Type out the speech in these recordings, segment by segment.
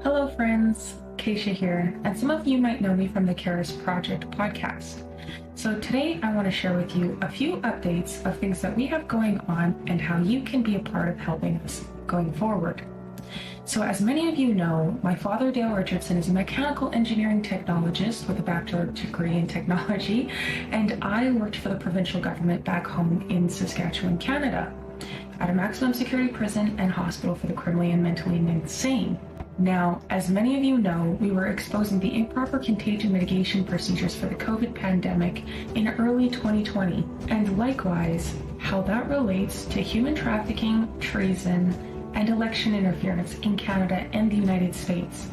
Hello, friends. Keisha here, and some of you might know me from the Caris Project podcast. So, today I want to share with you a few updates of things that we have going on and how you can be a part of helping us going forward. So, as many of you know, my father, Dale Richardson, is a mechanical engineering technologist with a bachelor degree in technology, and I worked for the provincial government back home in Saskatchewan, Canada, at a maximum security prison and hospital for the criminally and mentally insane. Now, as many of you know, we were exposing the improper contagion mitigation procedures for the COVID pandemic in early 2020, and likewise, how that relates to human trafficking, treason, and election interference in Canada and the United States.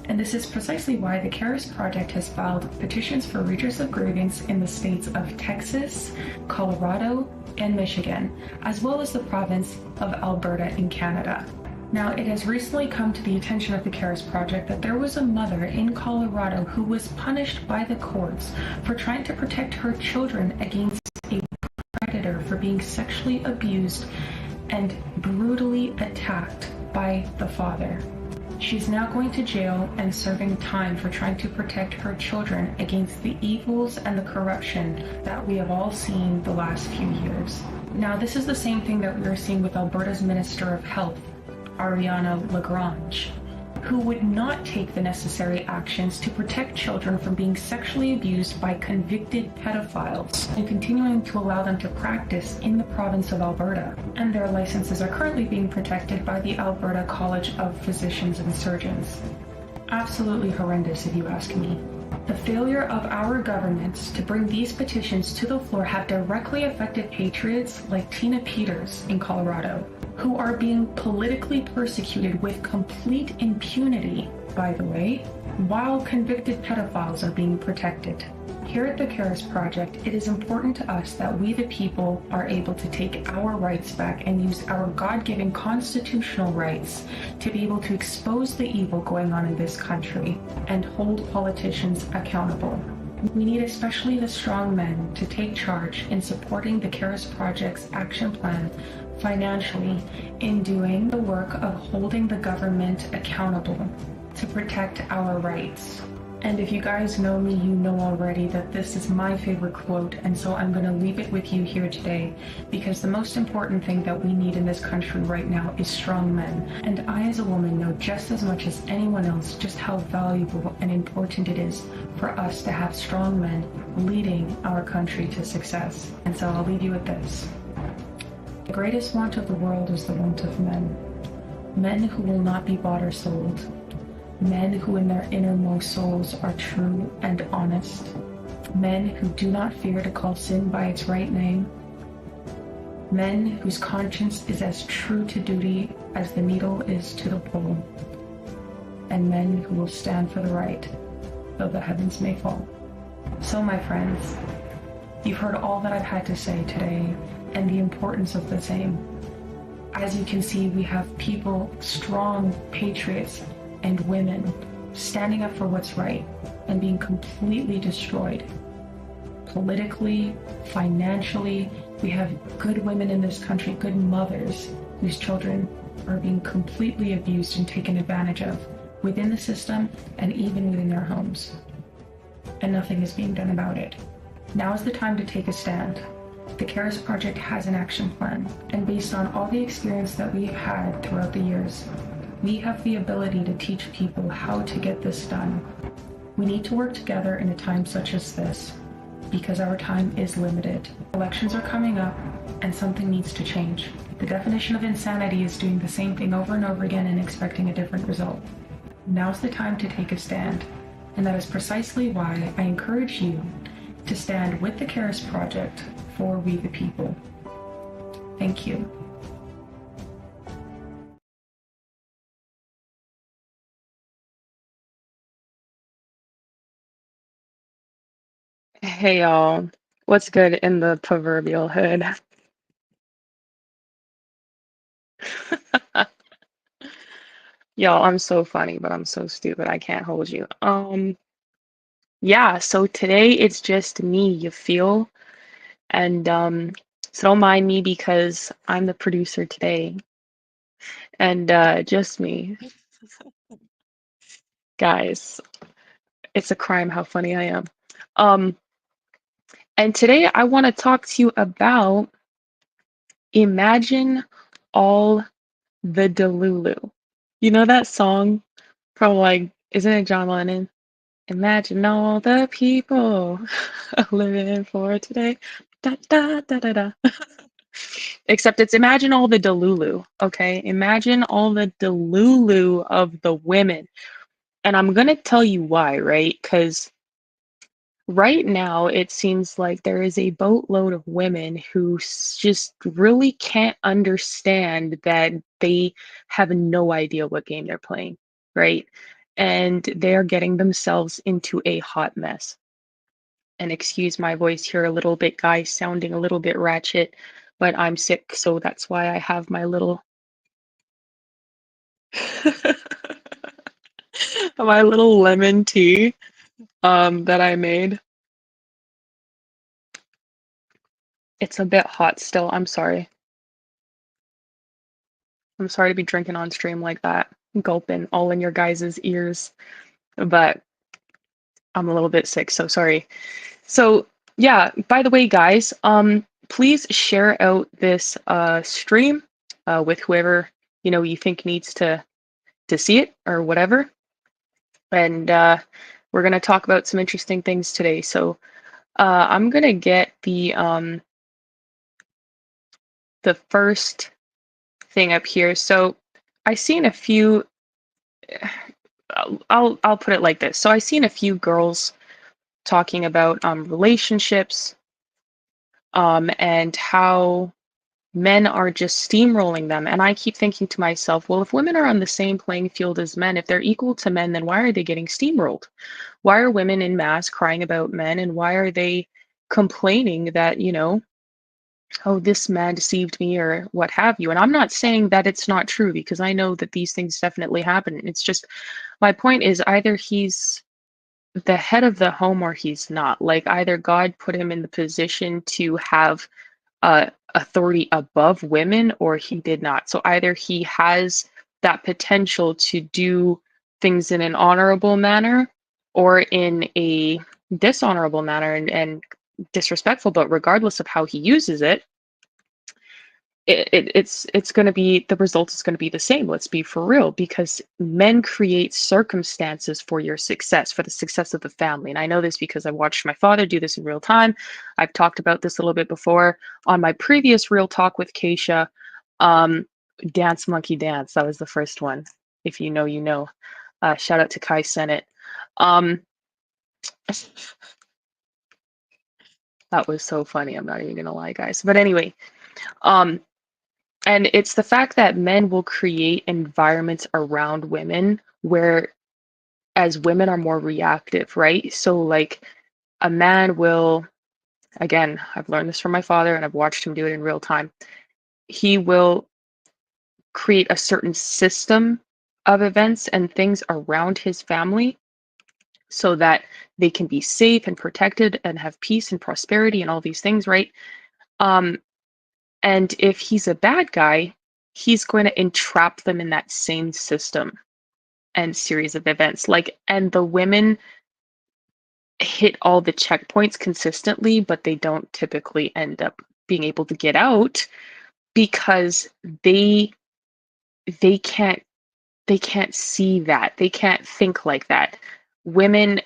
And this is precisely why the Caris Project has filed petitions for redress of grievance in the states of Texas, Colorado, and Michigan, as well as the province of Alberta in Canada. Now, it has recently come to the attention of the Caris Project that there was a mother in Colorado who was punished by the courts for trying to protect her children against a predator for being sexually abused and brutally attacked by the father. She's now going to jail and serving time for trying to protect her children against the evils and the corruption that we have all seen the last few years. Now, this is the same thing that we are seeing with Alberta's Minister of Health, Ariana Lagrange, who would not take the necessary actions to protect children from being sexually abused by convicted pedophiles and continuing to allow them to practice in the province of Alberta. And their licenses are currently being protected by the Alberta College of Physicians and Surgeons. Absolutely horrendous, if you ask me. The failure of our governments to bring these petitions to the floor have directly affected patriots like Tina Peters in Colorado, who are being politically persecuted with complete impunity, by the way, while convicted pedophiles are being protected. Here at the Caris Project, it is important to us that we the people are able to take our rights back and use our God-given constitutional rights to be able to expose the evil going on in this country and hold politicians accountable. We need especially the strong men to take charge in supporting the Caris Project's action plan financially in doing the work of holding the government accountable to protect our rights. And if you guys know me, you know already that this is my favorite quote, and so I'm going to leave it with you here today, because the most important thing that we need in this country right now is strong men. And I, as a woman, know just as much as anyone else just how valuable and important it is for us to have strong men leading our country to success. And so I'll leave you with this. The greatest want of the world is the want of men. Men who will not be bought or sold. Men who in their innermost souls are true and honest. Men who do not fear to call sin by its right name. Men whose conscience is as true to duty as the needle is to the pole. And men who will stand for the right, though the heavens may fall. So, my friends, you've heard all that I've had to say today and the importance of the same. As you can see, we have people, strong patriots, and women standing up for what's right and being completely destroyed. Politically, financially, we have good women in this country, good mothers whose children are being completely abused and taken advantage of within the system and even within their homes. And nothing is being done about it. Now is the time to take a stand. The Caris Project has an action plan, and based on all the experience that we've had throughout the years, we have the ability to teach people how to get this done. We need to work together in a time such as this, because our time is limited. Elections are coming up, and something needs to change. The definition of insanity is doing the same thing over and over again and expecting a different result. Now's the time to take a stand, and that is precisely why I encourage you to stand with the Caris Project for we the people. Thank you. Hey y'all, what's good in the proverbial hood? Y'all, I'm so funny, but I'm so stupid. I can't hold you. Yeah, so today it's just me, you feel? And so don't mind me because I'm the producer today. And just me. Guys, it's a crime how funny I am. Um, and today I want to talk to you about Imagine All the Delulu. You know that song from like, isn't it John Lennon? Imagine all the people living for today. Da da da da da. Except it's imagine all the Delulu, okay? Imagine all the Delulu of the women. And I'm gonna tell you why, right? Because right now it seems like there is a boatload of women who just really can't understand that they have no idea what game they're playing, right? And they're getting themselves into a hot mess. And excuse my voice here a little bit, guys, sounding a little bit ratchet, but I'm sick, so that's why I have my little my little lemon tea that I made. It's a bit hot still. I'm sorry. I'm sorry to be drinking on stream like that, gulping all in your guys' ears, but I'm a little bit sick, so sorry. So, yeah, by the way, guys, please share out this stream with whoever you think needs to see it or whatever. And we're gonna talk about some interesting things today. So I'm gonna get the first thing up here. So I seen a few. I'll put it like this. So I seen a few girls talking about relationships and how men are just steamrolling them. And I keep thinking to myself, well, if women are on the same playing field as men, if they're equal to men, then why are they getting steamrolled? Why are women in mass crying about men? And why are they complaining that, oh, this man deceived me or what have you? And I'm not saying that it's not true because I know that these things definitely happen. It's just my point is either he's the head of the home or he's not. Like either God put him in the position to have authority above women or he did not. So either he has that potential to do things in an honorable manner or in a dishonorable manner and disrespectful, but regardless of how he uses it, it's going to be the result is going to be the same. Let's be for real, because men create circumstances for your success, for the success of the family. And I know this because I watched my father do this in real time. I've talked about this a little bit before on my previous real talk with Keisha. um Dance Monkey Dance, that was the first one. If you know, you know. Shout out to Kai Senate. um that was so funny, I'm not even gonna lie, guys, but anyway, um and it's the fact that men will create environments around women where as women are more reactive, right? So like a man will, again, I've learned this from my father and I've watched him do it in real time. He will create a certain system of events and things around his family so that they can be safe and protected and have peace and prosperity and all these things, right? Um, and if he's a bad guy, he's going to entrap them in that same system and series of events. Like, and the women hit all the checkpoints consistently, but they don't typically end up being able to get out because they they can't they can't see that. They can't think like that. Women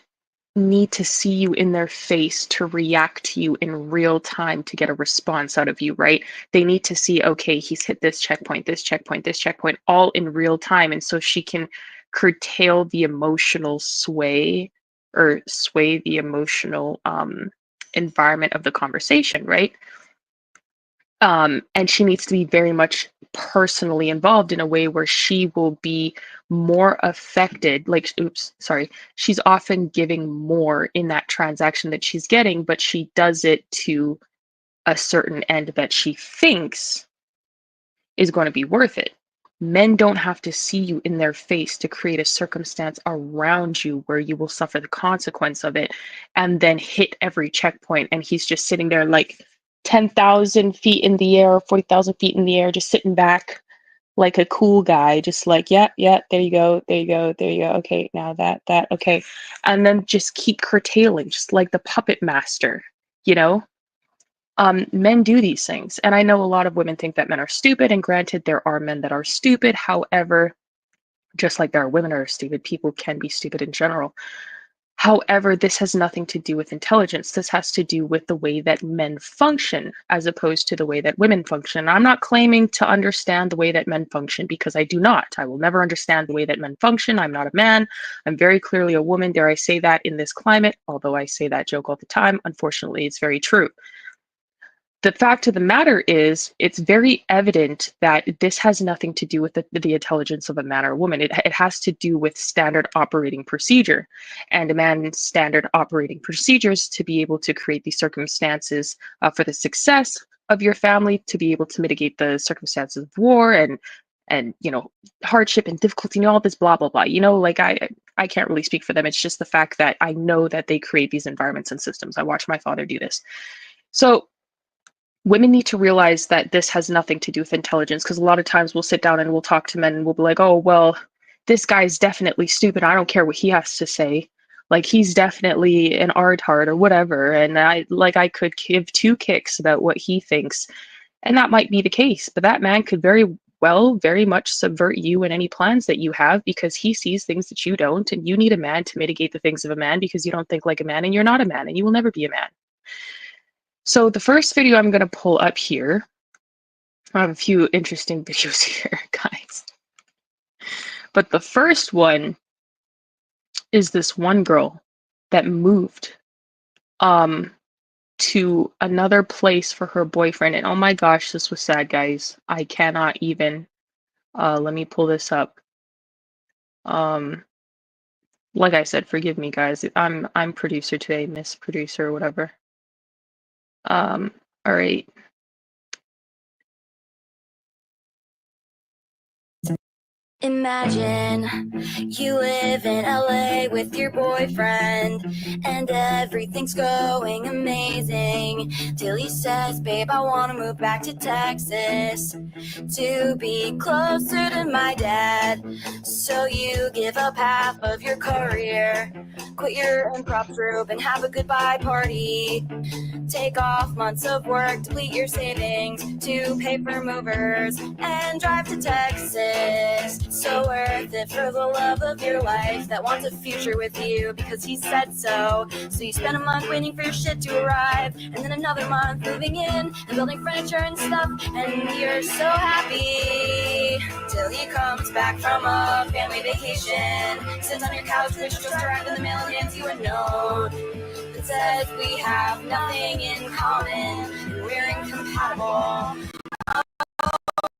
need to see you in their face to react to you in real time to get a response out of you, right? They need to see, okay, he's hit this checkpoint, this checkpoint, this checkpoint, all in real time. And so she can curtail the emotional sway or sway the emotional environment of the conversation, right? And she needs to be very much personally involved in a way where she will be more affected. Like, oops, sorry, she's often giving more in that transaction that she's getting, but she does it to a certain end that she thinks is going to be worth it. Men don't have to see you in their face to create a circumstance around you where you will suffer the consequence of it and then hit every checkpoint. And he's just sitting there like 10,000 feet in the air, 40,000 feet in the air, just sitting back, like a cool guy, just like, yeah, yeah, there you go, there you go, there you go. Okay, now that, okay. And then just keep curtailing, just like the puppet master, you know? Men do these things. And I know a lot of women think that men are stupid. And granted, there are men that are stupid. However, just like there are women that are stupid, people can be stupid in general. However, this has nothing to do with intelligence. This has to do with the way that men function as opposed to the way that women function. I'm not claiming to understand the way that men function because I do not. I will never understand the way that men function. I'm not a man. I'm very clearly a woman. Dare I say that in this climate? Although I say that joke all the time, unfortunately, it's very true. The fact of the matter is, it's very evident that this has nothing to do with the intelligence of a man or a woman. It has to do with standard operating procedure. And a man's standard operating procedures to be able to create these circumstances for the success of your family, to be able to mitigate the circumstances of war and hardship and difficulty and all this blah blah blah. Like I can't really speak for them. It's just the fact that I know that they create these environments and systems. I watch my father do this. So women need to realize that this has nothing to do with intelligence, because a lot of times we'll sit down and we'll talk to men and we'll be like, oh, well, this guy's definitely stupid. I don't care what he has to say. Like, he's definitely an artard or whatever. And I could give two kicks about what he thinks. And that might be the case, but that man could very much subvert you and any plans that you have because he sees things that you don't. And you need a man to mitigate the things of a man because you don't think like a man and you're not a man and you will never be a man. So the first video I'm going to pull up here, I have a few interesting videos here, guys. But the first one is this one girl that moved to another place for her boyfriend. And oh my gosh, this was sad, guys. I cannot even, let me pull this up. Like I said, forgive me, guys. I'm producer today, Miss Producer or whatever. All right. Imagine you live in LA with your boyfriend and everything's going amazing till he says, babe, I want to move back to Texas to be closer to my dad. So you give up half of your career, quit your improv troupe and have a goodbye party. Take off months of work, deplete your savings to pay for movers and drive to Texas. So worth it for the love of your life that wants a future with you because he said so. So you spend a month waiting for your shit to arrive and then another month moving in and building furniture and stuff, and you're so happy till he comes back from a family vacation, sits on your couch with just arrived in the mail and hands you a note that says we have nothing in common and we're incompatible. Oh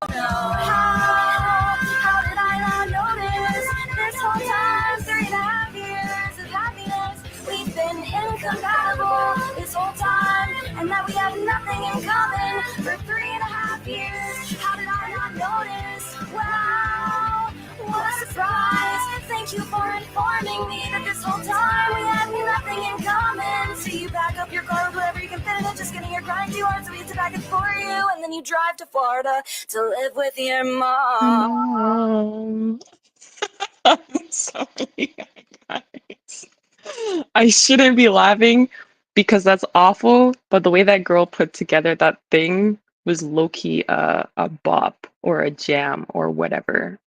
no, how did I not notice this whole time? 3.5 years of happiness, we've been incompatible this whole time, and that we have nothing in common for 3.5 years. How did I not notice? Wow, what a surprise. Thank you for informing me that this whole time we had nothing in common. So you back up your car with whatever you can fit in it, just getting your grind too hard so we get to back it for you, and then you drive to Florida to live with your mom. I'm sorry, guys. I shouldn't be laughing because that's awful, but the way that girl put together that thing was low-key a bop or a jam or whatever.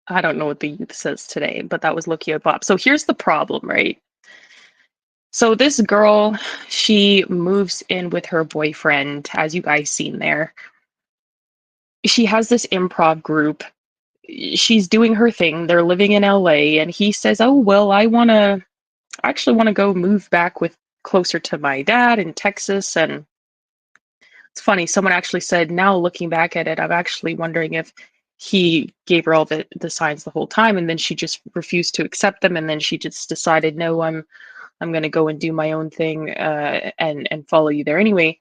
I don't know what the youth says today, but that was low-key a bop. So here's the problem, right? So this girl, she moves in with her boyfriend, as you guys seen there. She has this improv group. She's doing her thing. They're living in LA, and he says, "Oh, well, I actually want to go move back with closer to my dad in Texas." And it's funny, someone actually said, now looking back at it, I'm actually wondering if he gave her all the signs the whole time, and then she just refused to accept them, and then she just decided, no, I'm going to go and do my own thing and follow you there anyway.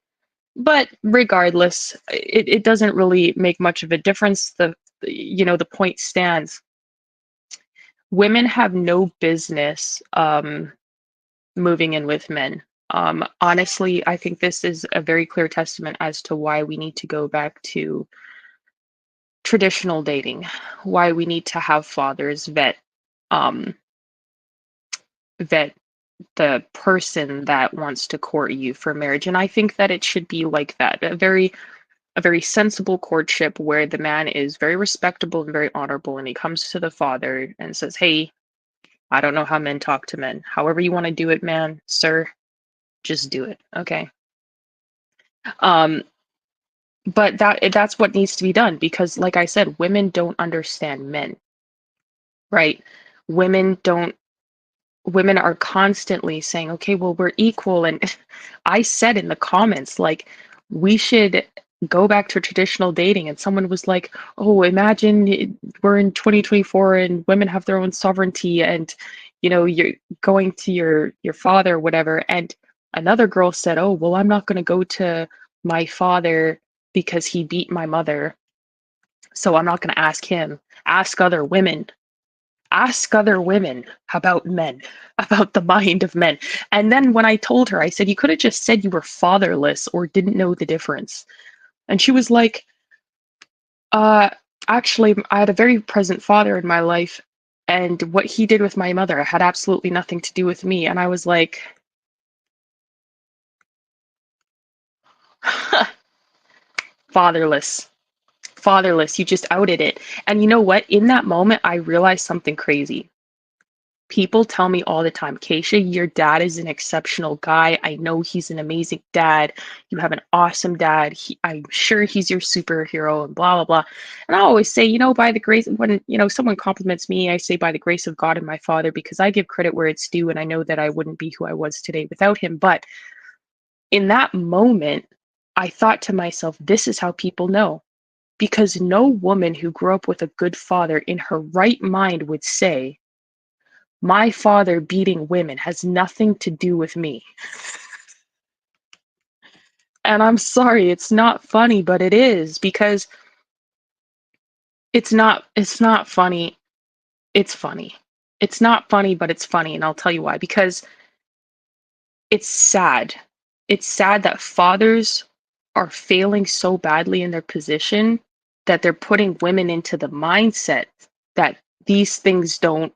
But regardless, it doesn't really make much of a difference. The point stands. Women have no business moving in with men. Honestly, I think this is a very clear testament as to why we need to go back to traditional dating, why we need to have fathers um vet the person that wants to court you for marriage. And I think that it should be like that. A very sensible courtship where the man is very respectable and very honorable, and he comes to the father and says, "Hey, I don't know how men talk to men. However you want to do it, man, sir, just do it." Okay. Um but that's what needs to be done, because like I said, women don't understand men, right? Women don't women are constantly saying, okay, well, we're equal. And I said in the comments, like, we should go back to traditional dating. And someone was like, oh, imagine we're in 2024 and women have their own sovereignty, and, you're going to your father or whatever. And another girl said, oh, well, I'm not going to go to my father because he beat my mother. So I'm not going to ask him. Ask other women. Ask other women about men, about the mind of men. And then when I told her, I said, you could have just said you were fatherless or didn't know the difference. And she was like, uh, actually, I had a very present father in my life, and what he did with my mother had absolutely nothing to do with me. And I was like, fatherless. Fatherless. You just outed it. And you know what? In that moment, I realized something crazy. People tell me all the time, Keisha, your dad is an exceptional guy. I know he's an amazing dad. You have an awesome dad. I'm sure he's your superhero and blah, blah, blah. And I always say, by the grace, when, someone compliments me, I say by the grace of God and my father, because I give credit where it's due. And I know that I wouldn't be who I was today without him. But in that moment, I thought to myself, this is how people know. Because no woman who grew up with a good father in her right mind would say, my father beating women has nothing to do with me. And I'm sorry, it's not funny, but it is, because it's not funny. It's funny. It's not funny, but it's funny, and I'll tell you why. Because it's sad. It's sad that fathers are failing so badly in their position that they're putting women into the mindset that these things don't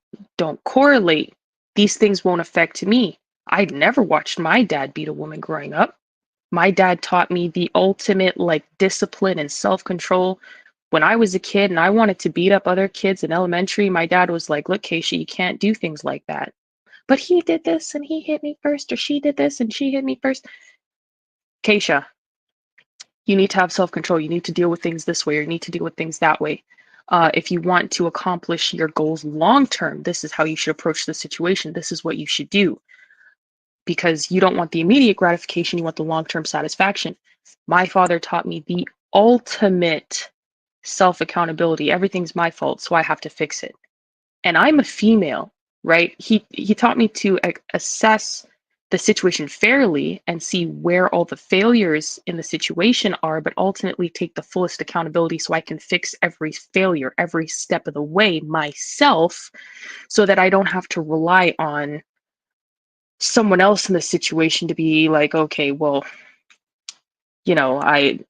correlate. These things won't affect me. I'd never watched my dad beat a woman growing up. My dad taught me the ultimate like discipline and self-control. When I was a kid and I wanted to beat up other kids in elementary, my dad was like, "Look, Keisha, you can't do things like that." But he did this and he hit me first, or she did this and she hit me first. Keisha, you need to have self-control. You need to deal with things this way, or you need to deal with things that way. If you want to accomplish your goals long term, this is how you should approach the situation. This is what you should do, because you don't want the immediate gratification, you want the long-term satisfaction. My father taught me the ultimate self-accountability. Everything's my fault, so I have to fix it. And I'm a female, right? He taught me to assess the situation fairly and see where all the failures in the situation are, but ultimately take the fullest accountability so I can fix every failure every step of the way myself, so that I don't have to rely on someone else in the situation to be like, okay, well, I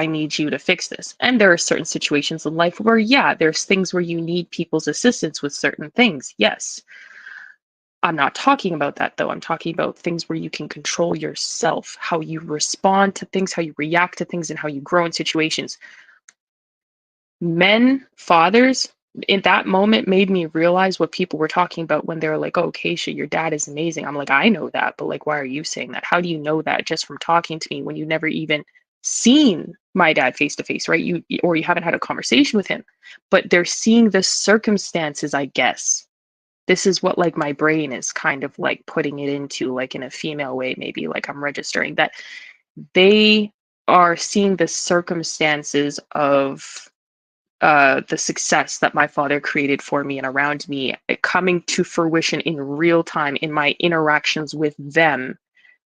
need you to fix this. And there are certain situations in life where, yeah, there's things where you need people's assistance with certain things. Yes. I'm not talking about that, though. I'm talking about things where you can control yourself, how you respond to things, how you react to things, and how you grow in situations. Men, fathers, in that moment made me realize what people were talking about when they were like, oh, Keisha, your dad is amazing. I'm like, I know that, but like, why are you saying that? How do you know that just from talking to me when you never even seen my dad face to face, right? Or you haven't had a conversation with him, but they're seeing the circumstances, I guess. This is what like my brain is kind of like putting it into, like in a female way, maybe like I'm registering that they are seeing the circumstances of the success that my father created for me and around me coming to fruition in real time in my interactions with them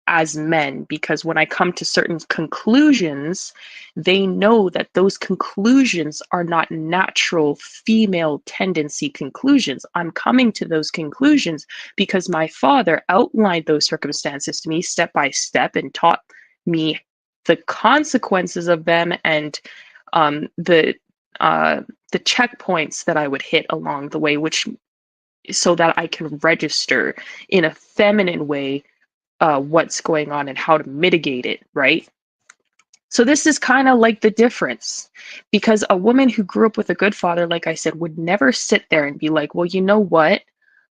as men. Because when I come to certain conclusions, they know that those conclusions are not natural female tendency conclusions. I'm coming to those conclusions because my father outlined those circumstances to me step by step and taught me the consequences of them, and the checkpoints that I would hit along the way, which so that I can register in a feminine way what's going on and how to mitigate it, right? So this is kind of like the difference, because a woman who grew up with a good father, like I said, would never sit there and be like, well, you know what?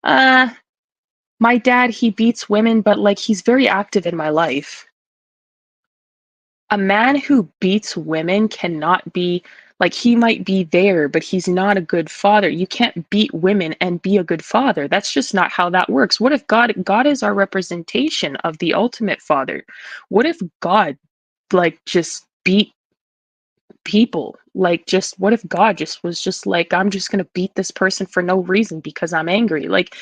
My dad, he beats women, but like he's very active in my life. A man who beats women cannot be like, he might be there, but he's not a good father. You can't beat women and be a good father. That's just not how that works. What if God is our representation of the ultimate father? What if God like just beat people? Like, just what if God just was just like, I'm just going to beat this person for no reason because I'm angry? Like,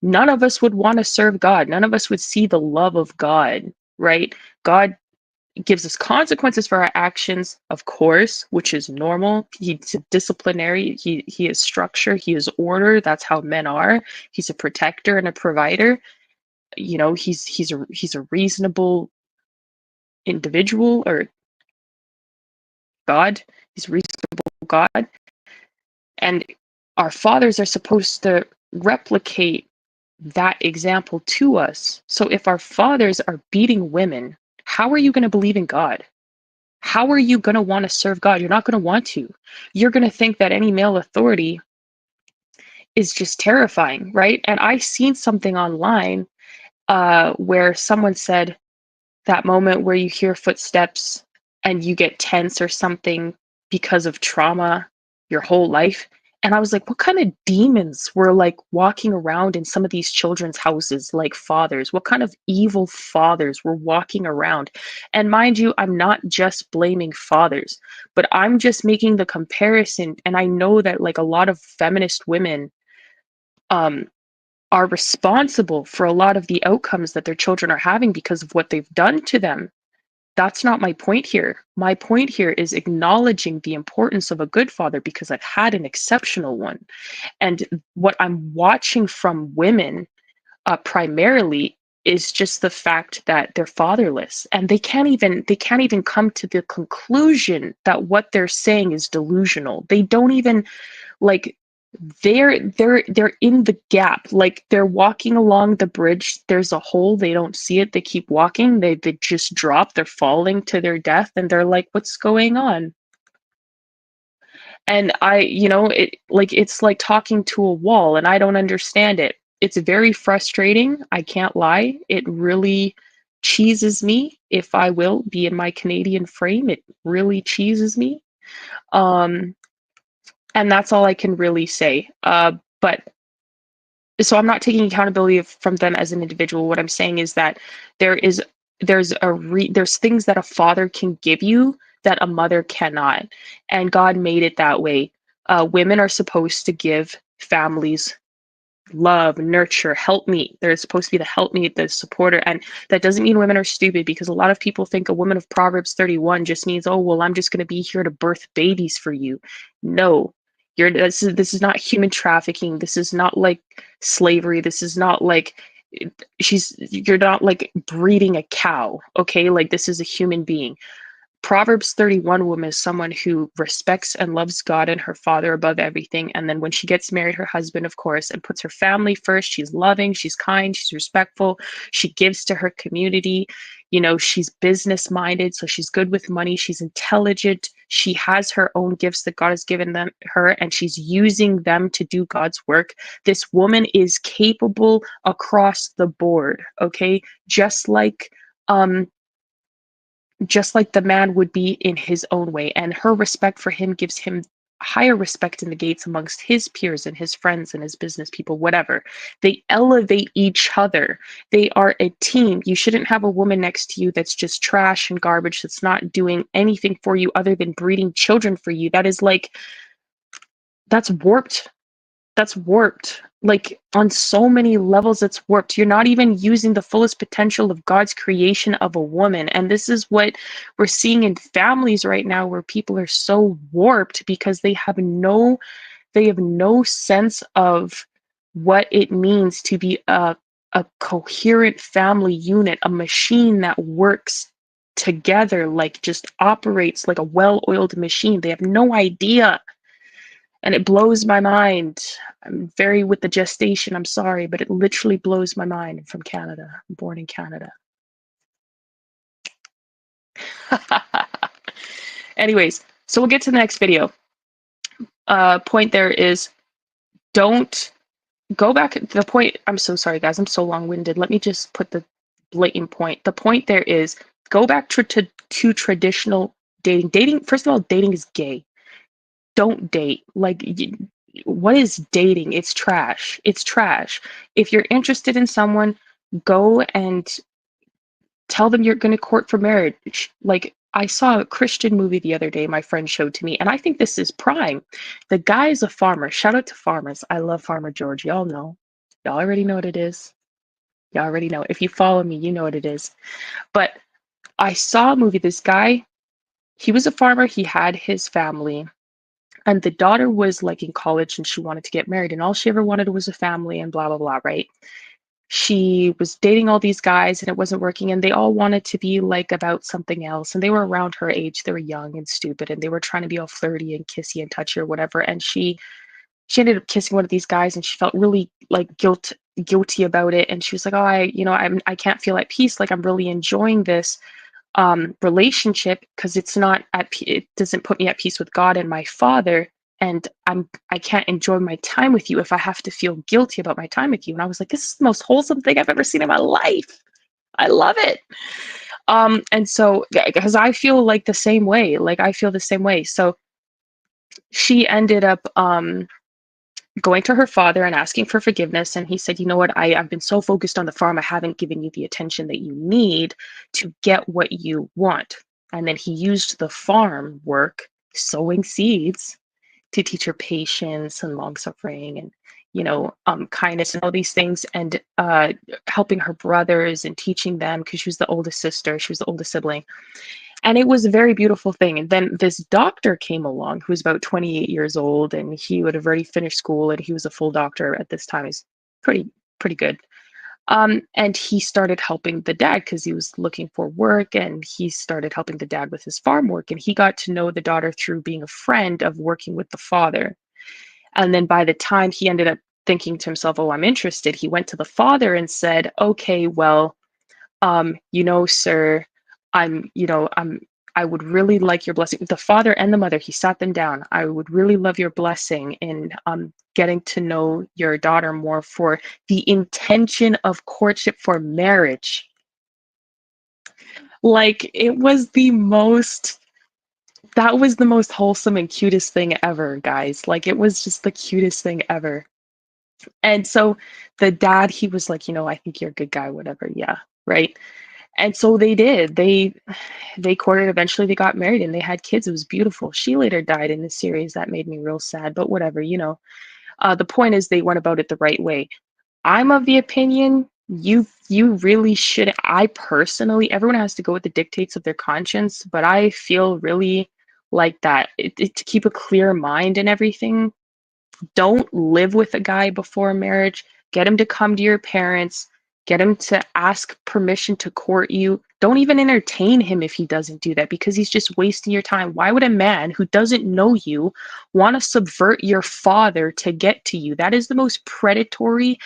none of us would want to serve God. None of us would see the love of God, right? God gives us consequences for our actions, of course, which is normal. He's a disciplinary, he is structure, he is order. That's how men are. He's a protector and a provider. You know, he's a reasonable individual, or God. He's a reasonable God. And our fathers are supposed to replicate that example to us. So if our fathers are beating women, how are you going to believe in God? How are you going to want to serve God? You're not going to want to. You're going to think that any male authority is just terrifying, right? And I seen something online where someone said, that moment where you hear footsteps and you get tense or something because of trauma your whole life. And I was like, what kind of demons were like walking around in some of these children's houses, like fathers? What kind of evil fathers were walking around? And mind you, I'm not just blaming fathers, but I'm just making the comparison. And I know that like a lot of feminist women um, are responsible for a lot of the outcomes that their children are having because of what they've done to them. That's not my point here. My point here is acknowledging the importance of a good father, because I've had an exceptional one. And what I'm watching from women primarily is just the fact that they're fatherless, and they can't even come to the conclusion that what they're saying is delusional. They don't even like, they're in the gap, like they're walking along the bridge, there's a hole, they don't see it, they keep walking, they just drop, they're falling to their death, and they're like, what's going on? And it's like talking to a wall, and I don't understand it. It's very frustrating, I can't lie. It really cheeses me, if I will be in my Canadian frame. It really cheeses me. um and that's all I can really say. But so I'm not taking accountability from them as an individual. What I'm saying is that there is there's things that a father can give you that a mother cannot, and God made it that way. Women are supposed to give families love, nurture, help me. They're supposed to be the help me, the supporter. And that doesn't mean women are stupid, because a lot of people think a woman of Proverbs 31 just means, oh, well, I'm just going to be here to birth babies for you. No, this is not human trafficking. This is not like slavery. This is not like you're not like breeding a cow. Okay. Like, this is a human being. Proverbs 31 woman is someone who respects and loves God and her father above everything. And then when she gets married, her husband, of course, and puts her family first, she's loving, she's kind, she's respectful, she gives to her community. You know, she's business minded, so she's good with money, she's intelligent, she has her own gifts that God has given her, and she's using them to do God's work. This woman is capable across the board, okay? Um, just like the man would be in his own way. And her respect for him gives him higher respect in the gates amongst his peers and his friends and his business people, whatever. They elevate each other. They are a team. You shouldn't have a woman next to you that's just trash and garbage, that's not doing anything for you other than breeding children for you. That is like, that's warped. That's warped. Like, on so many levels, it's warped. You're not even using the fullest potential of God's creation of a woman. And this is what we're seeing in families right now, where people are so warped because they have no sense of what it means to be a coherent family unit, a machine that works together, like just operates like a well-oiled machine. They have no idea. And it blows my mind. I'm very with the gestation, I'm sorry, but it literally blows my mind. I'm from Canada. I'm born in Canada. Anyways, so we'll get to the next video. Point there is, don't go back. The point, I'm so sorry, guys. I'm so long-winded. Let me just put the blatant point. The point there is, go back to traditional dating. Dating, first of all, dating is gay. Don't date. Like, what is dating? It's trash. It's trash. If you're interested in someone, go and tell them you're going to court for marriage. Like, I saw a Christian movie the other day my friend showed to me, and I think this is prime. The guy is a farmer. Shout out to farmers. I love Farmer George. Y'all know. Y'all already know what it is. Y'all already know. If you follow me, you know what it is. But I saw a movie. This guy, he was a farmer. He had his family. And the daughter was like in college and she wanted to get married. And all she ever wanted was a family and blah, blah, blah, right? She was dating all these guys and it wasn't working, and they all wanted to be like about something else, and they were around her age. They were young and stupid, and they were trying to be all flirty and kissy and touchy or whatever. And she ended up kissing one of these guys, and she felt really like guilty about it. And she was like, oh, I can't feel at peace, like I'm really enjoying this relationship, because it doesn't put me at peace with God and my father, and I can't enjoy my time with you if I have to feel guilty about my time with you. And I was like, this is the most wholesome thing I've ever seen in my life. I love it. And so, because I feel like the same way, so she ended up going to her father and asking for forgiveness. And he said, you know what, I've been so focused on the farm, I haven't given you the attention that you need to get what you want. And then he used the farm work, sowing seeds, to teach her patience and long suffering and, kindness and all these things, and helping her brothers and teaching them, because she was the oldest sister, she was the oldest sibling. And it was a very beautiful thing. And then this doctor came along who was about 28 years old, and he would have already finished school, and he was a full doctor at this time. He's pretty good. And he started helping the dad because he was looking for work, and he started helping the dad with his farm work. And he got to know the daughter through being a friend of working with the father. And then by the time he ended up thinking to himself, oh, I'm interested, he went to the father and said, okay, well, sir, I would really like your blessing. The father and the mother, he sat them down. I would really love your blessing in getting to know your daughter more, for the intention of courtship for marriage. Like, that was the most wholesome and cutest thing ever, guys. Like, it was just the cutest thing ever. And so the dad, he was like, I think you're a good guy, whatever. Yeah, right. And so they did. They courted. Eventually, they got married and they had kids. It was beautiful. She later died in the series. That made me real sad. But whatever, The point is, they went about it the right way. I'm of the opinion you really should. I personally, everyone has to go with the dictates of their conscience, but I feel really like that to keep a clear mind and everything. Don't live with a guy before marriage. Get him to come to your parents. Get him to ask permission to court you. Don't even entertain him if he doesn't do that, because he's just wasting your time. Why would a man who doesn't know you want to subvert your father to get to you? That is the most predatory,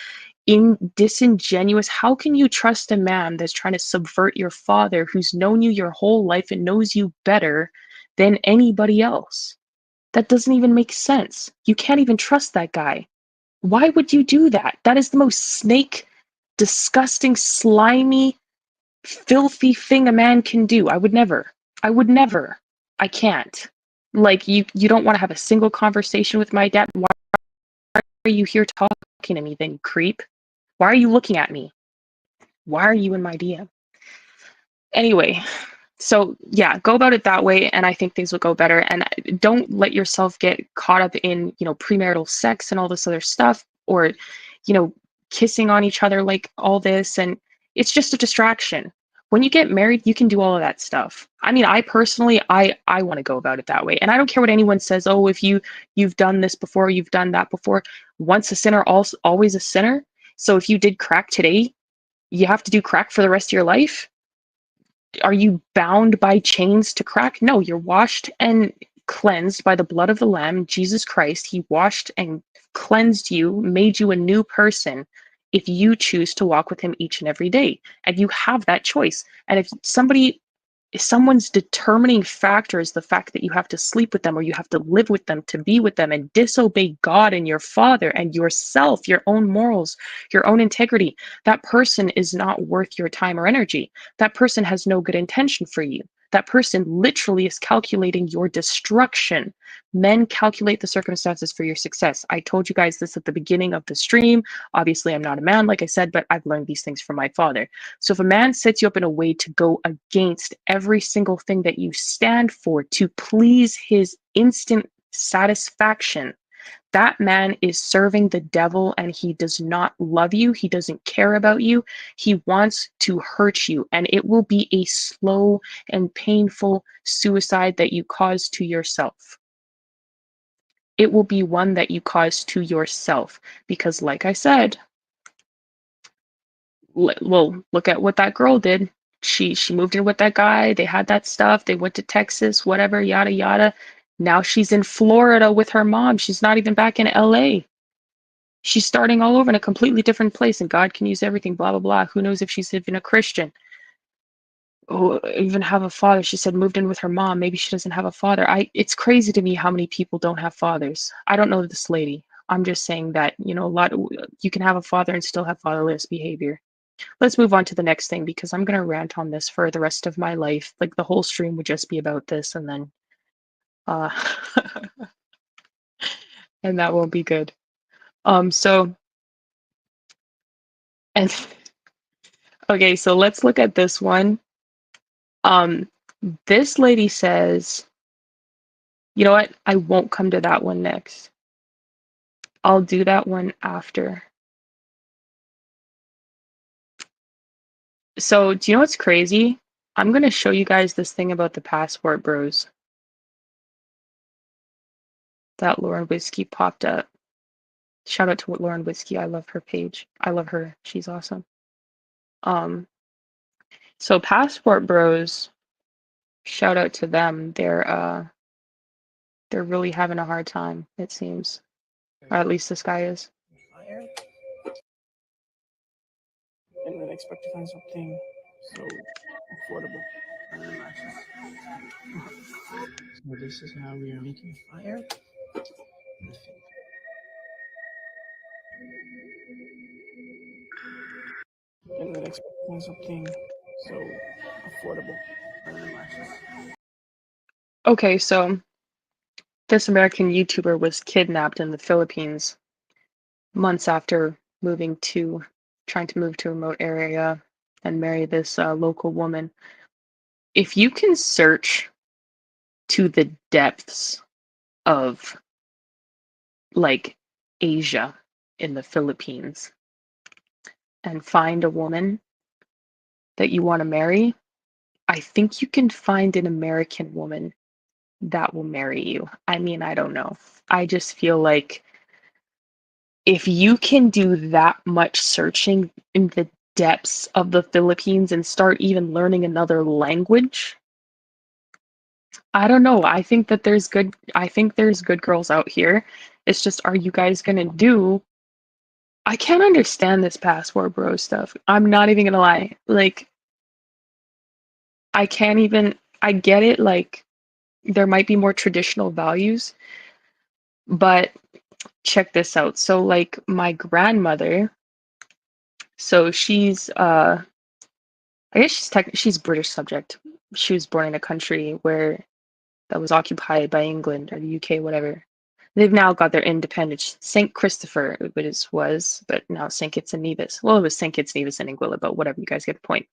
disingenuous. How can you trust a man that's trying to subvert your father, who's known you your whole life and knows you better than anybody else? That doesn't even make sense. You can't even trust that guy. Why would you do that? That is the most snake, disgusting, slimy, filthy thing a man can do. I would never. I can't. Like, you don't want to have a single conversation with my dad. Why are you here talking to me then, you creep? Why are you looking at me? Why are you in my DM? Anyway, so yeah, go about it that way, and I think things will go better. And don't let yourself get caught up in, premarital sex and all this other stuff, or, kissing on each other, like all this. And it's just a distraction. When you get married, you can do all of that stuff. I mean, I personally, I want to go about it that way. And I don't care what anyone says. Oh, if you've done this before, you've done that before. Once a sinner, always a sinner. So if you did crack today, you have to do crack for the rest of your life. Are you bound by chains to crack? No, you're washed and cleansed by the blood of the Lamb, Jesus Christ. He washed and cleansed you, made you a new person if you choose to walk with him each and every day. And you have that choice. And if someone's determining factor is the fact that you have to sleep with them or you have to live with them, to be with them, and disobey God and your Father and yourself, your own morals, your own integrity, that person is not worth your time or energy. That person has no good intention for you. That person literally is calculating your destruction. Men calculate the circumstances for your success. I told you guys this at the beginning of the stream. Obviously, I'm not a man, like I said, but I've learned these things from my father. So if a man sets you up in a way to go against every single thing that you stand for to please his instant satisfaction, that man is serving the devil, and he does not love you. He doesn't care about you. He wants to hurt you, and it will be a slow and painful suicide that you cause to yourself. It will be one that you cause to yourself because, like I said, well, look at what that girl did. She moved in with that guy. They had that stuff. They went to Texas, whatever, yada yada. Now she's in Florida with her mom. She's not even back in LA. She's starting all over in a completely different place, and God can use everything, blah blah blah. Who knows if she's even a Christian? Oh, even have a father. She said moved in with her mom. Maybe she doesn't have a father. It's crazy to me how many people don't have fathers. I don't know this lady. I'm just saying that, you can have a father and still have fatherless behavior. Let's move on to the next thing because I'm gonna rant on this for the rest of my life. Like the whole stream would just be about this, and then uh and that won't be good. So and okay, so let's look at this one. Um this lady says, you know what? I won't come to that one next. I'll do that one after. So, do you know what's crazy? I'm gonna show you guys this thing about the passport bros. That Lauren Whiskey popped up. Shout out to Lauren Whiskey. I love her page. I love her. She's awesome. So passport bros, shout out to them. They're really having a hard time, it seems. Or at least this guy is. And then expect to find something so affordable and matches. So this is how we are making fire. And then expect to find something so affordable and matches. Okay, so this American YouTuber was kidnapped in the Philippines months after trying to move to a remote area and marry this local woman. If you can search to the depths of like Asia in the Philippines and find a woman that you want to marry, I think you can find an American woman that will marry you. I mean, I don't know. I just feel like if you can do that much searching in the depths of the Philippines and start even learning another language, I don't know. I think there's good girls out here. It's just, are you guys gonna do? I can't understand this passport bro stuff. I'm not even gonna lie. Like, I get it, like there might be more traditional values, but check this out. So like my grandmother, so I guess she's British subject. She was born in a country where that was occupied by England or the UK, whatever. They've now got their independence. St. Christopher was, but now St. Kitts and Nevis. Well, it was St. Kitts, Nevis, and Anguilla, but whatever, you guys get the point.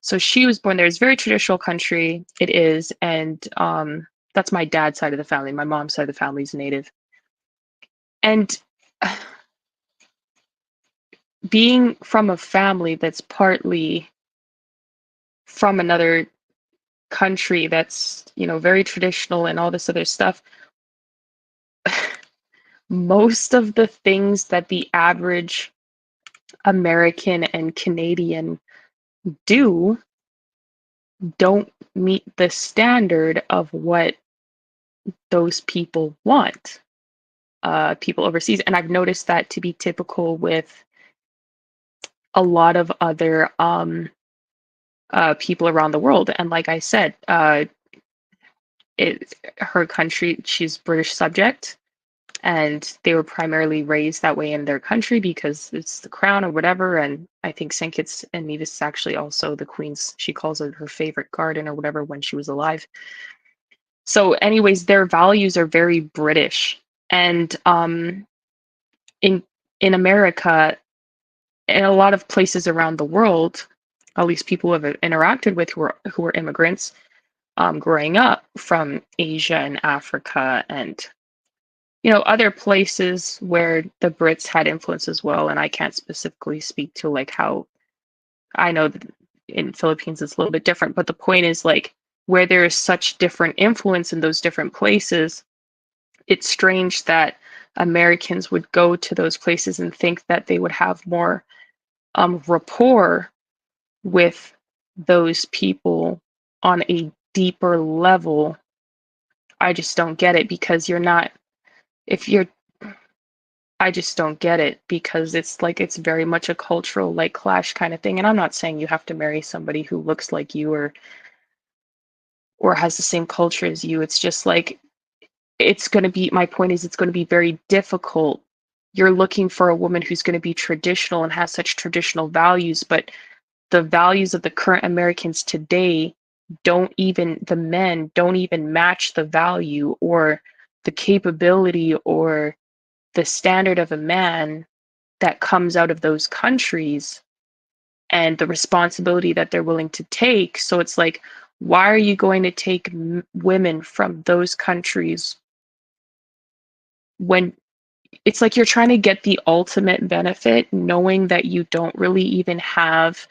So she was born there. It's a very traditional country. It is, and that's my dad's side of the family. My mom's side of the family is Native. And being from a family that's partly from another country that's, very traditional and all this other stuff, most of the things that the average American and Canadian do don't meet the standard of what those people want, people overseas. And I've noticed that to be typical with a lot of other people around the world. And like I said, her country, she's British subject, and they were primarily raised that way in their country because it's the crown or whatever. And I think St. Kitts and Nevis is actually also the queen's, she calls it her favorite garden or whatever when she was alive. So anyways, their values are very British. And in America, in a lot of places around the world, at least people who have interacted with who are immigrants, growing up from Asia and Africa and other places where the Brits had influence as well. And I can't specifically speak to like how I know that in Philippines it's a little bit different, but the point is like where there is such different influence in those different places, it's strange that Americans would go to those places and think that they would have more rapport with those people on a deeper level. I just don't get it because you're not, if you're, I just don't get it because it's like it's very much a cultural like clash kind of thing. And I'm not saying you have to marry somebody who looks like you or has the same culture as you. It's just like it's going to be, my point is it's going to be very difficult. You're looking for a woman who's going to be traditional and has such traditional values, but the values of the current Americans today the men don't even match the value or the capability or the standard of a man that comes out of those countries and the responsibility that they're willing to take. So it's like, why are you going to take women from those countries when it's like you're trying to get the ultimate benefit, knowing that you don't really even have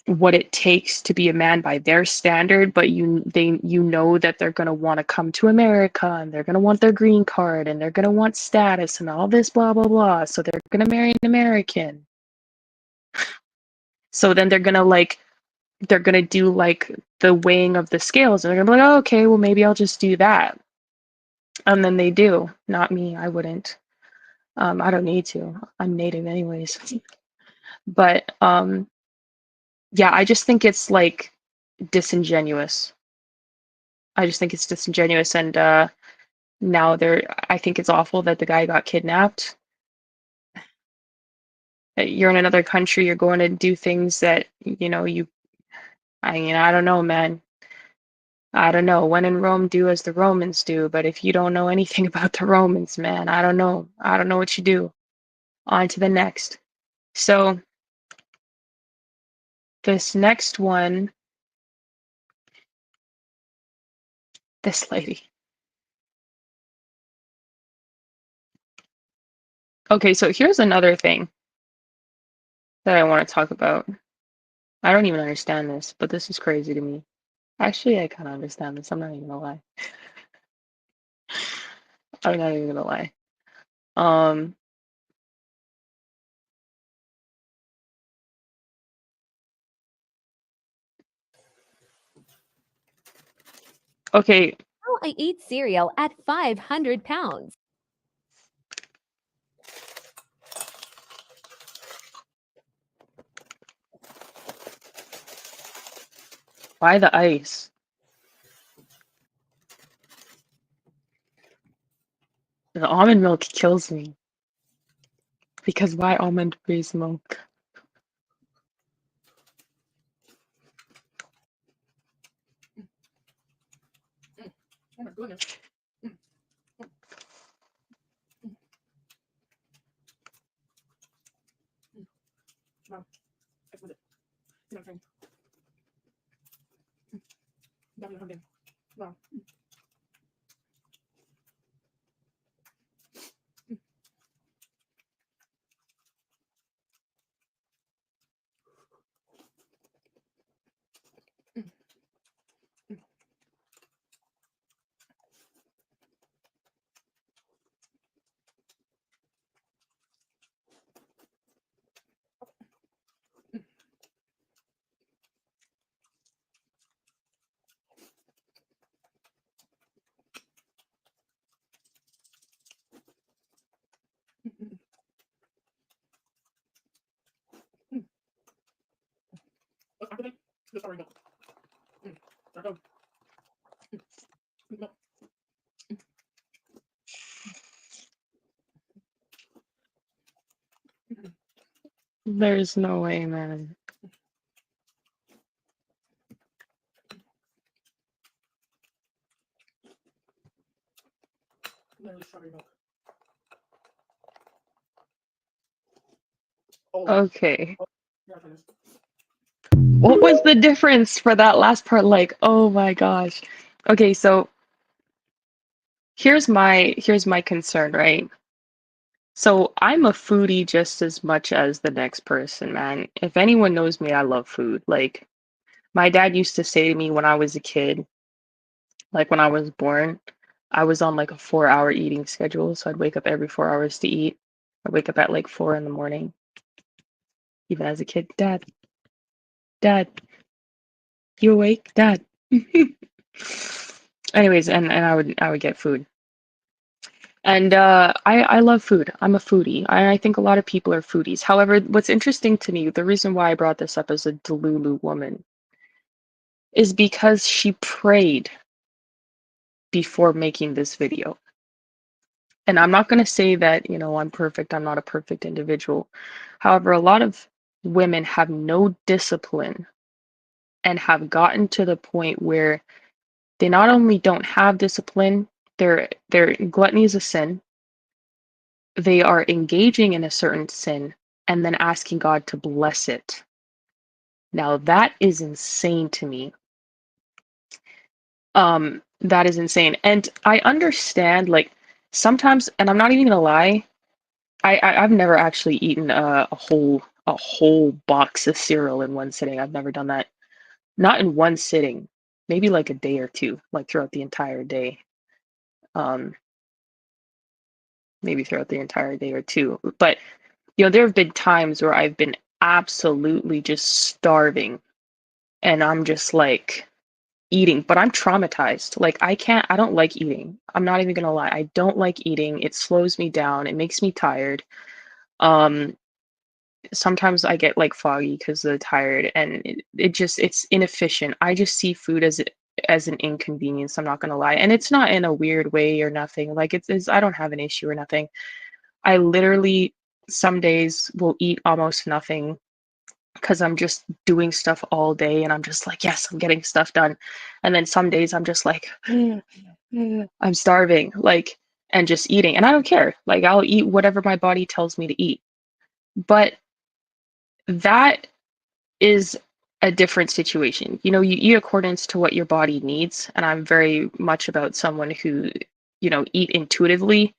what it takes to be a man by their standard, but you know that they're going to want to come to America and they're going to want their green card and they're going to want status and all this blah blah blah, so they're going to marry an American. So then they're going to do like the weighing of the scales and they're going to be like, oh, okay, well maybe I'll just do that. And then they do. Not me, I wouldn't. I don't need to. I'm native anyways. But yeah, I just think it's like disingenuous. I just think it's disingenuous, and now I think it's awful that the guy got kidnapped. You're in another country, you're going to do things that, I mean, I don't know, man. I don't know. When in Rome, do as the Romans do. But if you don't know anything about the Romans, man, I don't know. I don't know what you do. On to the next. So this next one, this lady. Okay, so here's another thing that I want to talk about. I don't even understand this, but this is crazy to me. Actually, I kind of understand this. I'm not even gonna lie. I'm not even gonna lie. Um, okay, How I eat cereal at 500 pounds. why the ice? The almond milk kills me. Because why almond-based milk? Oh my goodness. Wow. That's what it. You know what I'm saying? Dami lang din. Wow. There's no way, man. Okay. What was the difference for that last part? Like, oh my gosh. Okay, so here's my concern, right? So I'm a foodie just as much as the next person, man. If anyone knows me, I love food. Like my dad used to say to me when I was a kid, like when I was born, I was on like a 4-hour eating schedule. So I'd wake up every 4 hours to eat. I'd wake up at like 4 in the morning, even as a kid. Dad, you awake? Dad. Anyways, and I would get food. And I love food. I'm a foodie. I think a lot of people are foodies. However, what's interesting to me, the reason why I brought this up as a Delulu woman, is because she prayed before making this video. And I'm not going to say that, I'm perfect. I'm not a perfect individual. However, a lot of women have no discipline and have gotten to the point where they not only don't have discipline, their gluttony is a sin. They are engaging in a certain sin and then asking God to bless it. Now that is insane to me. That is insane. And I understand, like, sometimes, and I'm not even gonna lie, I've never actually eaten a whole box of cereal in one sitting. I've never done that. Not in one sitting. Maybe like a day or two, like throughout the entire day. Um, maybe throughout the entire day or two. But there have been times where I've been absolutely just starving and I'm just like eating, but I'm traumatized. Like I don't like eating. I'm not even gonna lie. I don't like eating. It slows me down. It makes me tired. Um, Sometimes I get like foggy because of the tired and it's inefficient. I just see food as an inconvenience. I'm not gonna lie. And it's not in a weird way or nothing. Like it's I don't have an issue or nothing. I literally some days will eat almost nothing because I'm just doing stuff all day and I'm just like, yes, I'm getting stuff done. And then some days I'm just like, I'm starving, like, and just eating. And I don't care. Like, I'll eat whatever my body tells me to eat. But that is a different situation. You eat accordance to what your body needs. And I'm very much about someone who, eat intuitively.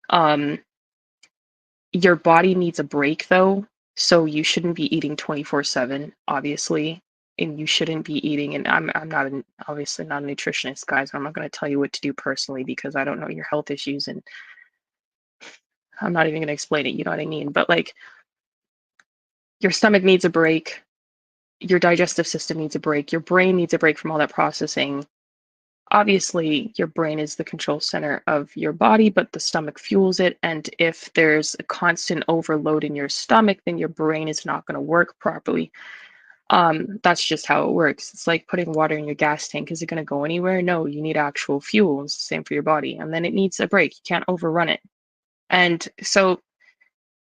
Um, Your body needs a break though, so you shouldn't be eating 24/7, obviously, and you shouldn't be eating. And I'm not obviously not a nutritionist, guys. I'm not going to tell you what to do personally because I don't know your health issues, and I'm not even going to explain it. You know what I mean? But like, your stomach needs a break, your digestive system needs a break, your brain needs a break from all that processing. Obviously, your brain is the control center of your body, but the stomach fuels it. And if there's a constant overload in your stomach, then your brain is not going to work properly. That's just how it works. It's like putting water in your gas tank. Is it going to go anywhere? No, you need actual fuel. It's the same for your body. And then it needs a break. You can't overrun it. And so,